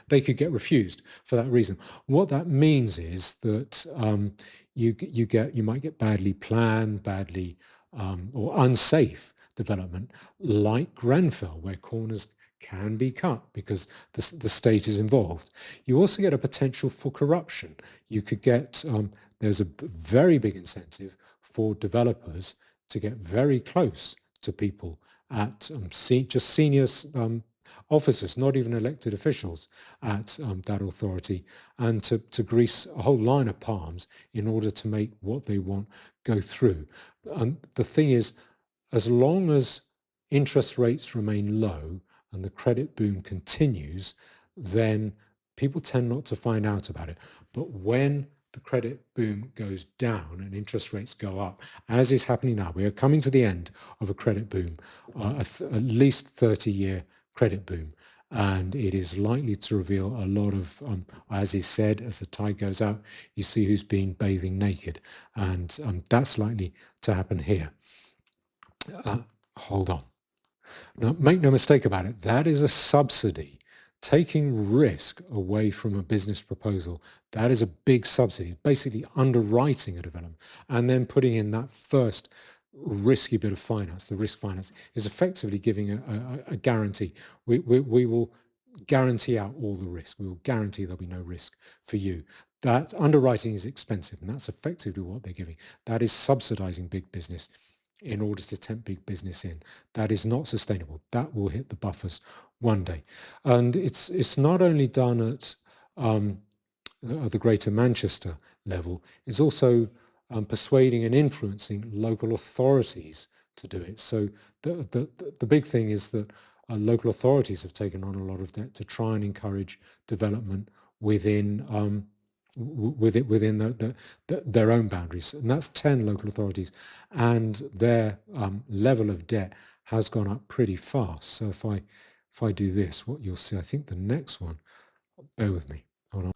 they could get refused for that reason. What that means is that you might get badly planned, or unsafe development, like Grenfell, where corners can be cut because the state is involved. You also get a potential for corruption. You could get, there's a very big incentive for developers to get very close to people at just senior officers, not even elected officials at that authority, and to grease a whole line of palms in order to make what they want go through. And the thing is, as long as interest rates remain low and the credit boom continues, then people tend not to find out about it. But when the credit boom goes down and interest rates go up, as is happening now, we are coming to the end of a credit boom, at least 30-year credit boom. And it is likely to reveal a lot of, as is said, as the tide goes out, you see who's been bathing naked. And that's likely to happen here. Hold on. Now, make no mistake about it, that is a subsidy. Taking risk away from a business proposal, that is a big subsidy. Basically underwriting a development and then putting in that first risky bit of finance. The risk finance is effectively giving a guarantee. We will guarantee out all the risk. We will guarantee there'll be no risk for you. That underwriting is expensive, and that's effectively what they're giving. That is subsidizing big business in order to tempt big business in. That is not sustainable. That will hit the buffers one day. And it's not only done at the Greater Manchester level, it's also persuading and influencing local authorities to do it. So the big thing is that local authorities have taken on a lot of debt to try and encourage development within their own boundaries, and that's 10 local authorities, and their level of debt has gone up pretty fast. So if I do this, what you'll see, I think the next one, bear with me, hold on.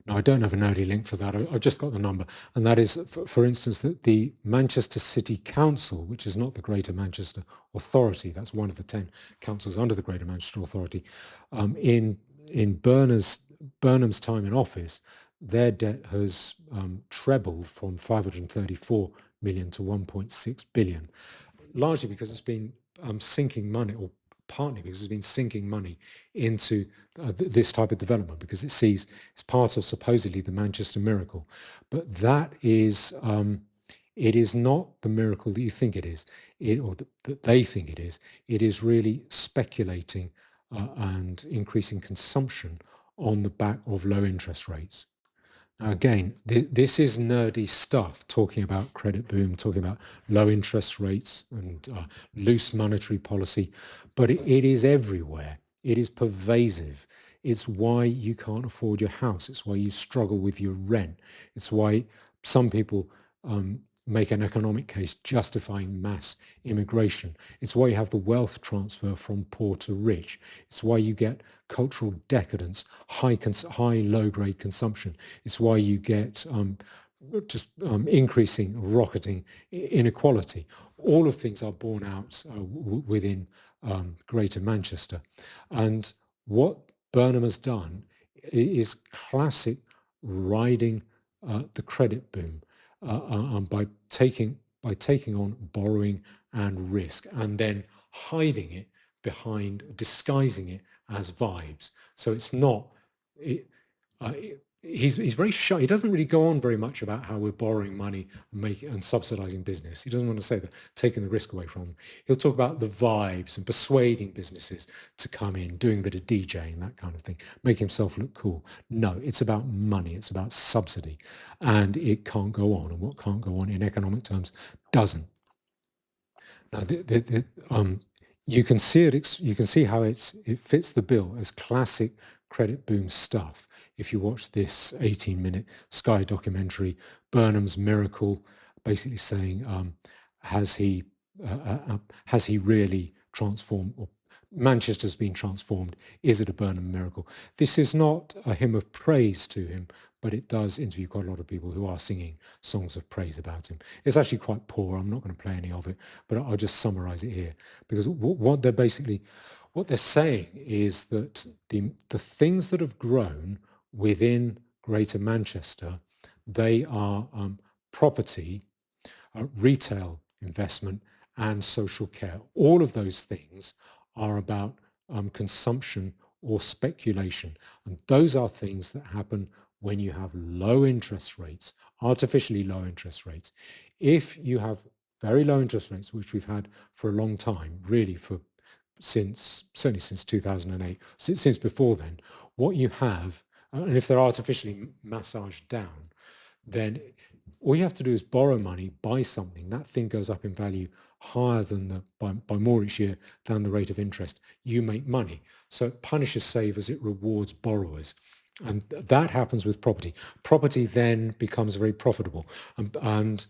No, I don't have an early link for that. I've just got the number, and that is, for instance, that the Manchester City Council, which is not the Greater Manchester Authority, that's one of the 10 councils under the Greater Manchester Authority, in Burnham's time in office, their debt has trebled from 534 million to 1.6 billion, largely because it's been sinking money, or partly because it's been sinking money into this type of development, because it sees it's part of supposedly the Manchester miracle. But that is, it is not the miracle that you think it is, or that they think it is. It is really speculating and increasing consumption on the back of low interest rates. Now, again, this is nerdy stuff, talking about credit boom, talking about low interest rates and loose monetary policy, but it is everywhere. It is pervasive. It's why you can't afford your house. It's why you struggle with your rent. It's why some people make an economic case justifying mass immigration. It's why you have the wealth transfer from poor to rich. It's why you get cultural decadence, high low-grade consumption. It's why you get just increasing, rocketing inequality. All of things are borne out within Greater Manchester. And what Burnham has done is classic riding the credit boom by taking on borrowing and risk, and then hiding it behind, disguising it as vibes. So it's not. It, he's very shy. He doesn't really go on very much about how we're borrowing money and subsidizing business. He doesn't want to say that, taking the risk away from them. He'll talk about the vibes and persuading businesses to come in, doing a bit of DJing, that kind of thing, make himself look cool. No, it's about money. It's about subsidy, and it can't go on. And what can't go on in economic terms doesn't. Now, you can see it. You can see how it fits the bill as classic credit boom stuff. If you watch this 18-minute Sky documentary, Burnham's Miracle, basically saying, has he has he really transformed, or Manchester's been transformed? Is it a Burnham miracle? This is not a hymn of praise to him, but it does interview quite a lot of people who are singing songs of praise about him. It's actually quite poor. I'm not going to play any of it, but I'll just summarize it here, because what they're saying is that the things that have grown within Greater Manchester, they are property, retail investment, and social care. All of those things are about consumption or speculation. And those are things that happen when you have low interest rates, artificially low interest rates. If you have very low interest rates, which we've had for a long time, really certainly since 2008, since before then, what you have, and if they're artificially massaged down, then all you have to do is borrow money, buy something. That thing goes up in value higher than by more each year than the rate of interest. You make money. So it punishes savers, it rewards borrowers. And that happens with property. Property then becomes very profitable. And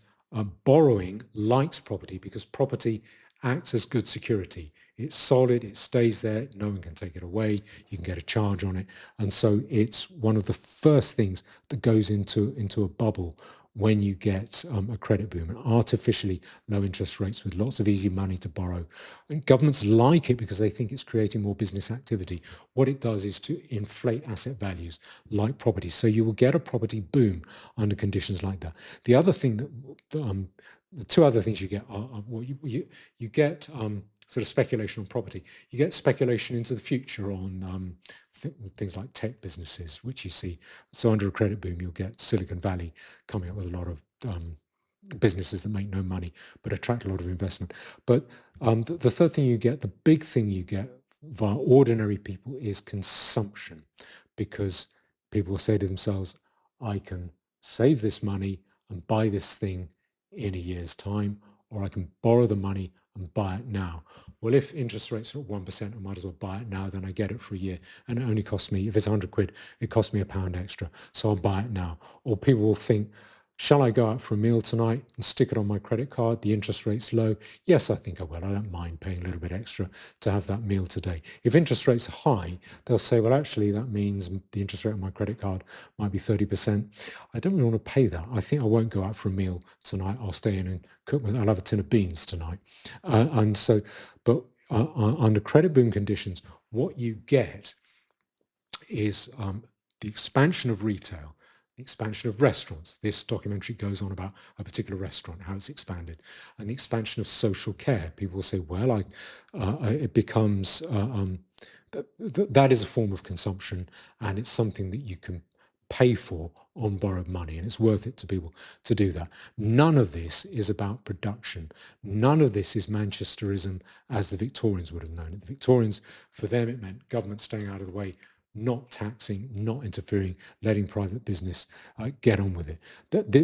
borrowing likes property because property acts as good security. It's solid, it stays there, no one can take it away, you can get a charge on it. And so it's one of the first things that goes into a bubble when you get a credit boom, and artificially low interest rates with lots of easy money to borrow. And governments like it because they think it's creating more business activity. What it does is to inflate asset values like property. So you will get a property boom under conditions like that. The other thing the two other things you get are well, you get sort of speculation on property. You get speculation into the future on things like tech businesses, which you see. So under a credit boom, you'll get Silicon Valley coming up with a lot of businesses that make no money but attract a lot of investment. But the third thing you get, the big thing you get via ordinary people, is consumption, because people will say to themselves, I can save this money and buy this thing in a year's time, or I can borrow the money and buy it now. Well, if interest rates are at 1%, I might as well buy it now, then I get it for a year. And it only costs me, if it's 100 quid, it costs me £1 extra. So I'll buy it now. Or people will think, shall I go out for a meal tonight and stick it on my credit card? The interest rate's low. Yes, I think I will. I don't mind paying a little bit extra to have that meal today. If interest rates are high, they'll say, well, actually, that means the interest rate on my credit card might be 30%. I don't really want to pay that. I think I won't go out for a meal tonight. I'll stay in and cook I'll have a tin of beans tonight. And so, but under credit boom conditions, what you get is the expansion of retail. The expansion of restaurants. This documentary goes on about a particular restaurant, how it's expanded, and the expansion of social care. People will say, well, it becomes that is a form of consumption, and it's something that you can pay for on borrowed money, and it's worth it to be able to do that. None of this is about production. None of this is Manchesterism as the Victorians would have known it. The Victorians, for them, it meant government staying out of the way, not taxing, not interfering, letting private business get on with it.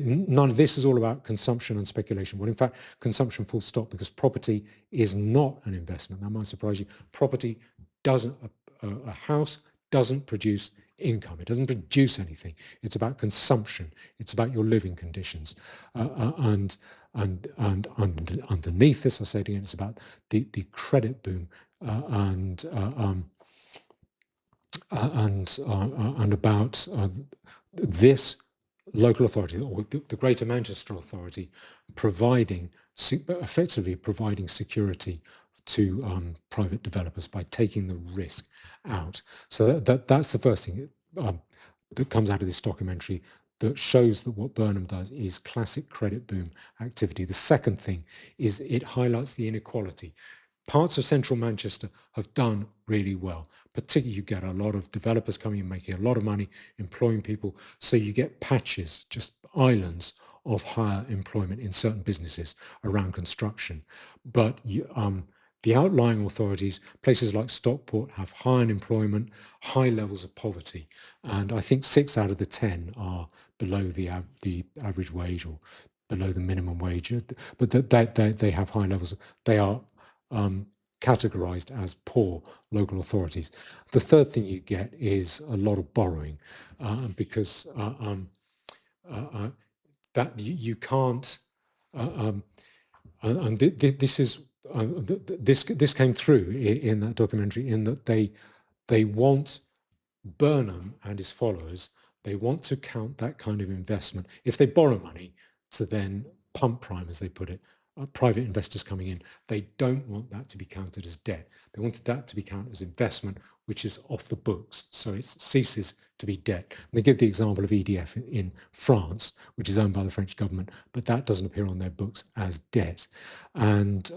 None of this is all about consumption and speculation. Well, in fact, consumption full stop, because property is not an investment. That might surprise you. Property doesn't, a house doesn't produce income. It doesn't produce anything. It's about consumption. It's about your living conditions. And underneath this, I say it again, it's about the credit boom and about this local authority, or the Greater Manchester Authority, effectively providing security to private developers by taking the risk out. So that's the first thing that comes out of this documentary, that shows that what Burnham does is classic credit boom activity. The second thing is it highlights the inequality. Parts of central Manchester have done really well. Particularly, you get a lot of developers coming and making a lot of money, employing people. So you get patches, just islands of higher employment in certain businesses around construction. But the outlying authorities, places like Stockport, have high unemployment, high levels of poverty. And I think 6 out of the 10 are below the average wage, or below the minimum wage. But they have high levels. They are categorized as poor local authorities. The third thing you get is a lot of borrowing, because that you can't, this is this came through in that documentary, in that they want Burnham and his followers, they want to count that kind of investment, if they borrow money, to then pump prime, as they put it, private investors coming in. They don't want that to be counted as debt. They wanted that to be counted as investment, which is off the books, so it ceases to be debt. And they give the example of EDF in France, which is owned by the French government, but that doesn't appear on their books as debt. And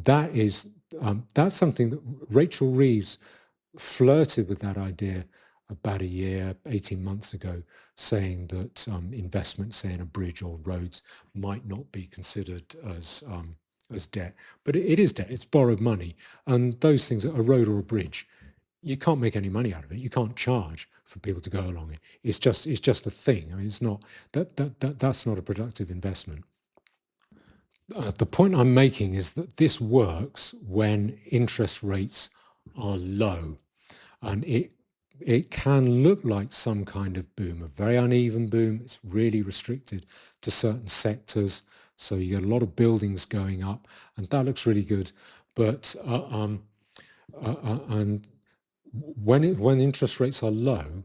that's something that Rachel Reeves flirted with, that idea, about a year, 18 months ago, saying that investment, say in a bridge or roads, might not be considered as debt. But it is debt. It's borrowed money. And those things, a road or a bridge, you can't make any money out of it. You can't charge for people to go along it. It's just a thing. I mean, it's not that's not a productive investment. The point I'm making is that this works when interest rates are low, and it can look like some kind of boom, a very uneven boom. It's really restricted to certain sectors, so you get a lot of buildings going up, and that looks really good. But and when interest rates are low,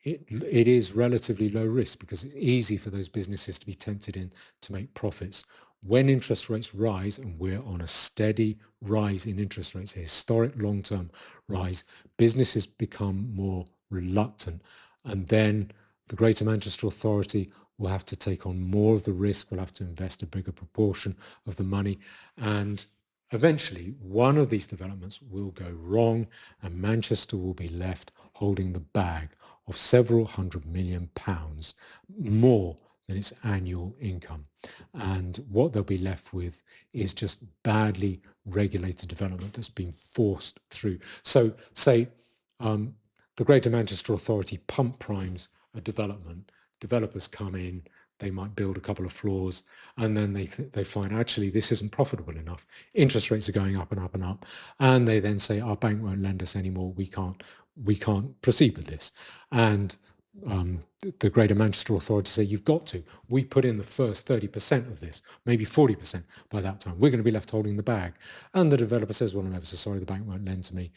it is relatively low risk, because it's easy for those businesses to be tempted in to make profits. When interest rates rise, and we're on a steady rise in interest rates, a historic long-term rise, businesses become more reluctant. And then the Greater Manchester Authority will have to take on more of the risk, will have to invest a bigger proportion of the money. And eventually, one of these developments will go wrong, and Manchester will be left holding the bag of several £100 million, more than its annual income. And what they'll be left with is just badly regulated development that's been forced through. So say the Greater Manchester Authority pump primes a development, developers come in, they might build a couple of floors, and then they find, actually, this isn't profitable enough. Interest rates are going up and up and up, and they then say, our bank won't lend us anymore. We can't proceed with this. And the Greater Manchester Authority say, you've got to. We put in the first 30% of this, maybe 40% by that time. We're going to be left holding the bag. And the developer says, well, I'm ever so sorry, the bank won't lend to me.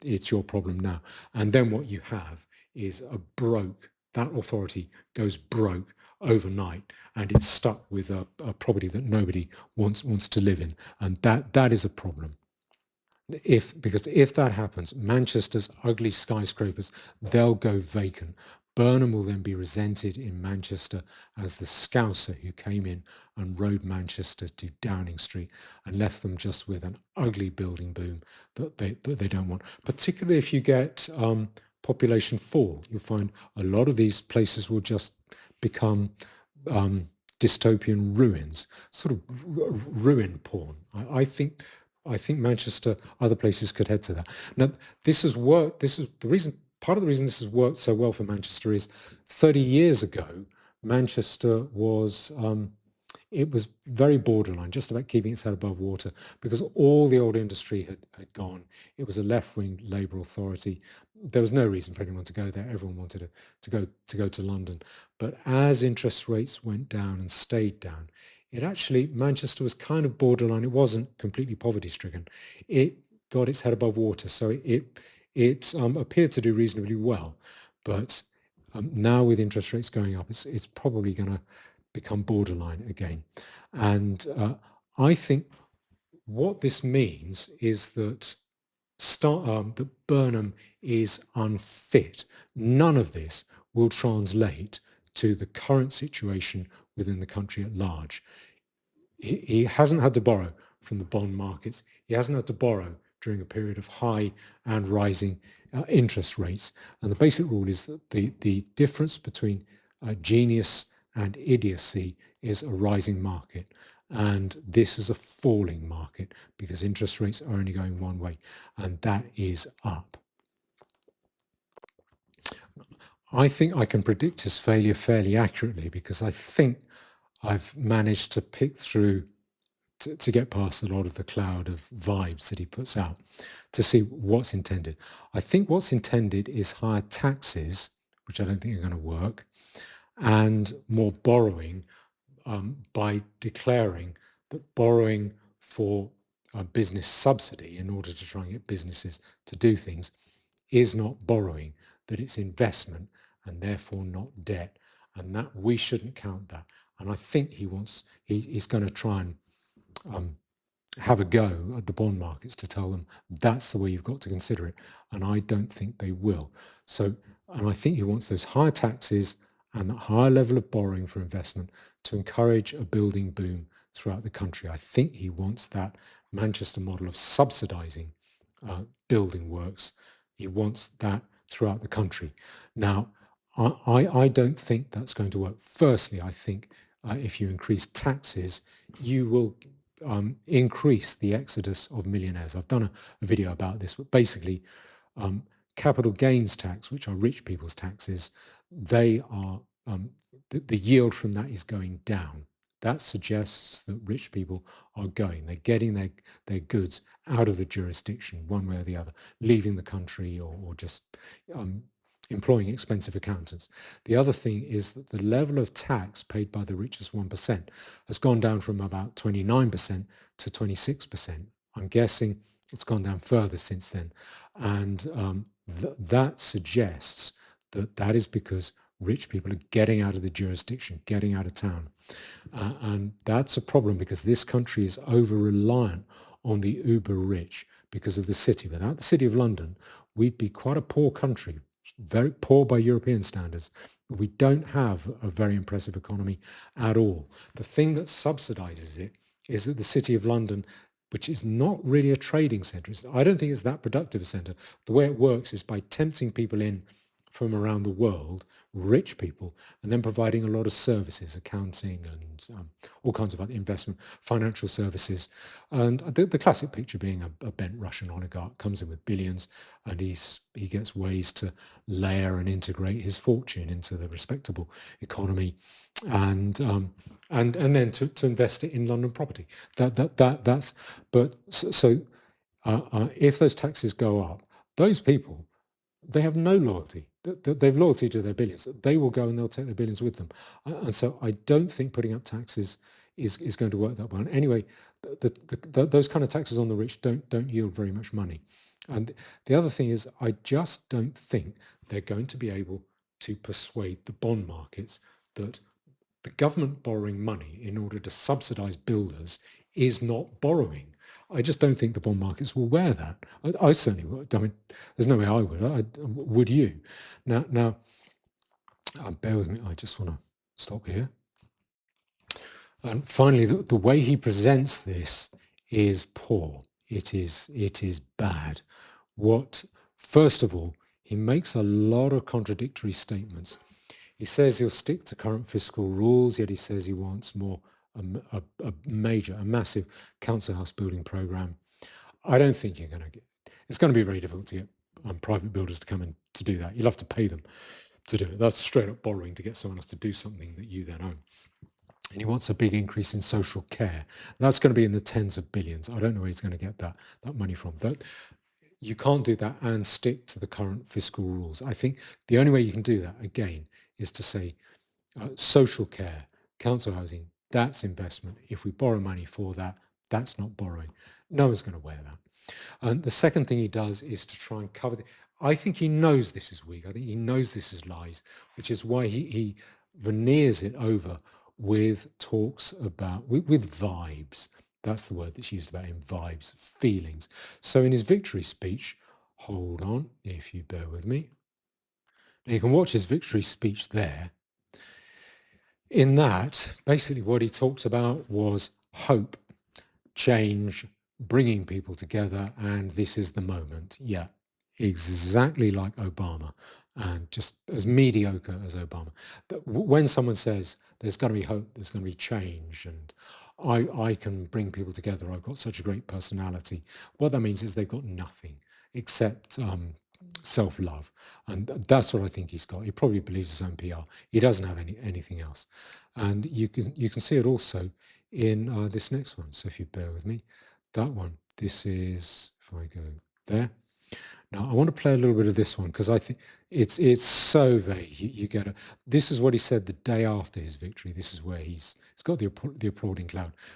It's your problem now. And then what you have is that authority goes broke overnight, and it's stuck with a property that nobody wants to live in. And that is a problem. Because if that happens, Manchester's ugly skyscrapers, they'll go vacant. Burnham will then be resented in Manchester as the Scouser who came in and rode Manchester to Downing Street and left them just with an ugly building boom that they don't want. Particularly if you get population fall, you'll find a lot of these places will just become dystopian ruins, sort of ruin porn. I think Manchester, other places could head to that. Now, this has worked. This is the reason. Part of the reason this has worked so well for Manchester is 30 years ago, Manchester was it was very borderline, just about keeping its head above water, because all the old industry had gone. It was a left-wing Labour authority. There was no reason for anyone to go there. Everyone wanted to go to London. But as interest rates went down and stayed down, it actually, Manchester was kind of borderline. It wasn't completely poverty-stricken. It got its head above water, so it appeared to do reasonably well. But now with interest rates going up, it's probably going to become borderline again. And I think what this means is that that Burnham is unfit. None of this will translate to the current situation within the country at large. He hasn't had to borrow from the bond markets. He hasn't had to borrow during a period of high and rising interest rates. And the basic rule is that the difference between genius and idiocy is a rising market. And this is a falling market because interest rates are only going one way, and that is up. I think I can predict his failure fairly accurately because I think I've managed to pick through to get past a lot of the cloud of vibes that he puts out to see what's intended. I think what's intended is higher taxes, which I don't think are going to work, and more borrowing by declaring that borrowing for a business subsidy in order to try and get businesses to do things is not borrowing, that it's investment and therefore not debt, and that we shouldn't count that. And I think he's going to try and have a go at the bond markets to tell them that's the way you've got to consider it. And I don't think they will. So, and I think he wants those higher taxes and that higher level of borrowing for investment to encourage a building boom throughout the country. I think he wants that Manchester model of subsidizing building works. He wants that throughout the country. Now, I don't think that's going to work. Firstly, I think if you increase taxes, you will increase the exodus of millionaires. I've done a video about this, but basically capital gains tax, which are rich people's taxes, they are, the yield from that is going down. That suggests that rich people are going, they're getting their goods out of the jurisdiction one way or the other, leaving the country or just employing expensive accountants. The other thing is that the level of tax paid by the richest 1% has gone down from about 29% to 26%. I'm guessing it's gone down further since then. And that suggests that that is because rich people are getting out of the jurisdiction, getting out of town. And that's a problem because this country is over-reliant on the uber rich because of the city. Without the City of London, we'd be quite a poor country, very poor by European standards. We don't have a very impressive economy at all. The thing that subsidizes it is that the City of London, which is not really a trading centre, I don't think it's that productive a centre. The way it works is by tempting people in from around the world, rich people, and then providing a lot of services, accounting and all kinds of other investment, financial services. And the classic picture being a bent Russian oligarch comes in with billions and he gets ways to layer and integrate his fortune into the respectable economy and then to invest it in London property. That's but so if those taxes go up, those people, they have no loyalty. They've loyalty to their billions. They will go and they'll take their billions with them. And so I don't think putting up taxes is going to work that well. And anyway, those kind of taxes on the rich don't yield very much money. And the other thing is, I just don't think they're going to be able to persuade the bond markets that the government borrowing money in order to subsidize builders is not borrowing. I just don't think the bond markets will wear that. I certainly would. I mean, there's no way I would. Would you? Now, Bear with me, I just want to stop here. And finally, the way he presents this is poor. It is bad. First of all, he makes a lot of contradictory statements. He says he'll stick to current fiscal rules, yet he says he wants more, a massive council house building program. I don't think you're going to get, it's going to be very difficult to get private builders to come in to do that. You'll have to pay them to do it. That's straight up borrowing to get someone else to do something that you then own. And he wants a big increase in social care. That's going to be in the tens of billions. I don't know where he's going to get that money from. You can't do that and stick to the current fiscal rules. I think the only way you can do that, again, is to say social care, council housing, that's investment. If we borrow money for that, that's not borrowing. No one's going to wear that. And the second thing he does is to try and cover I think he knows this is weak. I think he knows this is lies, which is why he veneers it over with talks about, with vibes. That's the word that's used about him, vibes, feelings. So in his victory speech, hold on, if you bear with me. Now you can watch his victory speech there. In that, basically what he talked about was hope, change, bringing people together, and this is the moment. Yeah, exactly like Obama, and just as mediocre as Obama. But when someone says there's going to be hope, there's going to be change, and I can bring people together, I've got such a great personality, what that means is they've got nothing except self-love, and that's what I think he's got. He probably believes his own PR. He doesn't have anything else, and you can see it also in this next one. So if you bear with me, that one. This is, if I go there. Now I want to play a little bit of this one because I think it's so vague. You get it. This is what he said the day after his victory. This is where he's got the applauding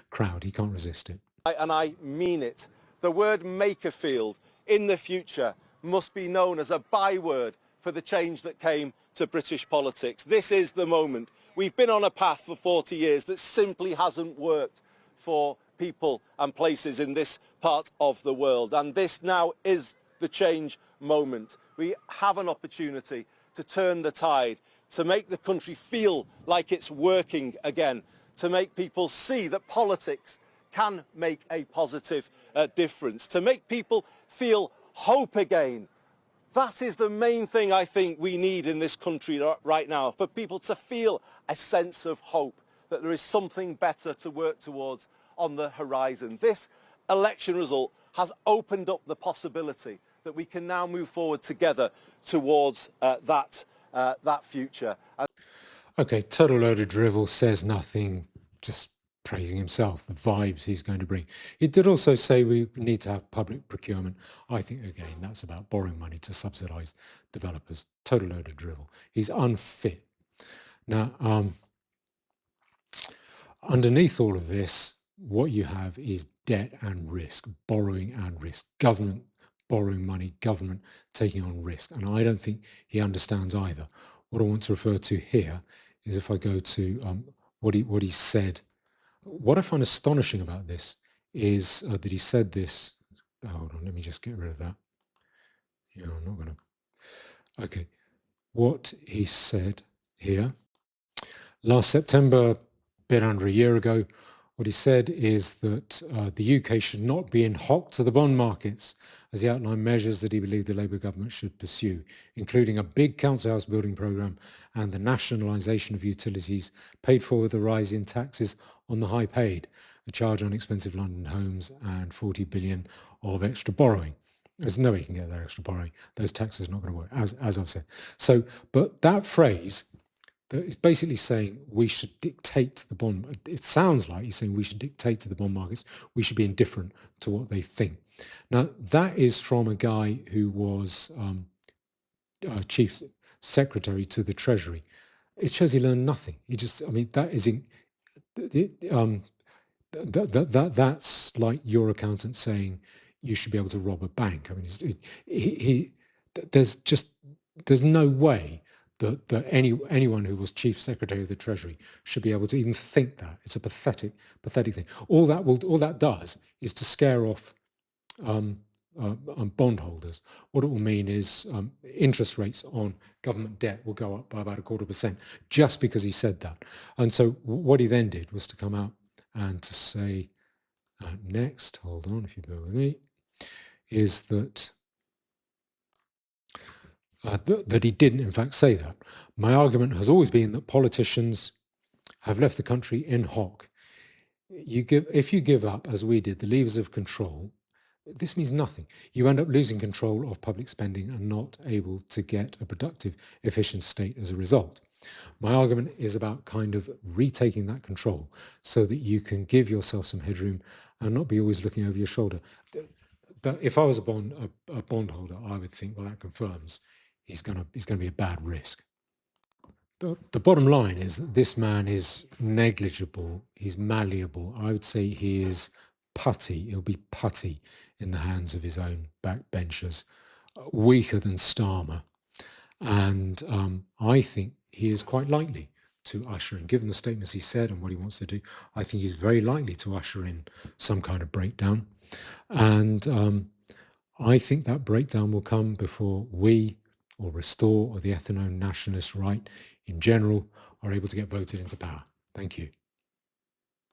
crowd. He can't resist it. And I mean it. The word Makerfield in the future must be known as a byword for the change that came to British politics. This is the moment. We've been on a path for 40 years that simply hasn't worked for people and places in this part of the world. And this now is the change moment. We have an opportunity to turn the tide, to make the country feel like it's working again, to make people see that politics can make a positive difference, to make people feel hope again. That is the main thing I think we need in this country right now, for people to feel a sense of hope, that there is something better to work towards on the horizon. This election result has opened up the possibility that we can now move forward together towards that future. Okay, total load of drivel, says nothing, just praising himself, the vibes he's going to bring. He did also say we need to have public procurement. I think, again, that's about borrowing money to subsidise developers. Total load of drivel. He's unfit. Now, underneath all of this, what you have is debt and risk, borrowing and risk, government borrowing money, government taking on risk. And I don't think he understands either. What I want to refer to here is if I go to what he said. What I find astonishing about this is that he said this. Hold on, let me just get rid of that. Yeah, I'm not going to. Okay, what he said here last September, a bit under a year ago, what he said is that the UK should not be in hock to the bond markets, as he outlined measures that he believed the Labour government should pursue, including a big council house building programme and the nationalisation of utilities paid for with a rise in taxes on the high paid, a charge on expensive London homes, and 40 billion of extra borrowing. There's no way you can get that extra borrowing. Those taxes are not going to work, as I've said. So, but that phrase, it's basically saying we should dictate to the bond. It sounds like he's saying we should dictate to the bond markets. We should be indifferent to what they think. Now, that is from a guy who was chief secretary to the Treasury. It shows he learned nothing. He just, I mean, that is, that's like your accountant saying you should be able to rob a bank. I mean, there's no way that anyone who was chief secretary of the Treasury should be able to even think that. It's a pathetic thing. All that does is to scare off bondholders. What it will mean is interest rates on government debt will go up by about 0.25% just because he said that. And so what he then did was to come out and to say, next, hold on if you bear with me, is that that he didn't in fact say that. My argument has always been that politicians have left the country in hock. If you give up, as we did, the levers of control, this means nothing. You end up losing control of public spending and not able to get a productive, efficient state as a result. My argument is about kind of retaking that control so that you can give yourself some headroom and not be always looking over your shoulder. If I was a bondholder, I would think, well, that confirms he's going to be a bad risk. The bottom line is that this man is negligible. He's malleable. I would say he is putty. He'll be putty in the hands of his own backbenchers, weaker than Starmer. And I think he is quite likely to usher in, given the statements he said and what he wants to do, I think he's very likely to usher in some kind of breakdown. And I think that breakdown will come before we or Restore or the ethno-nationalist right in general are able to get voted into power. Thank you.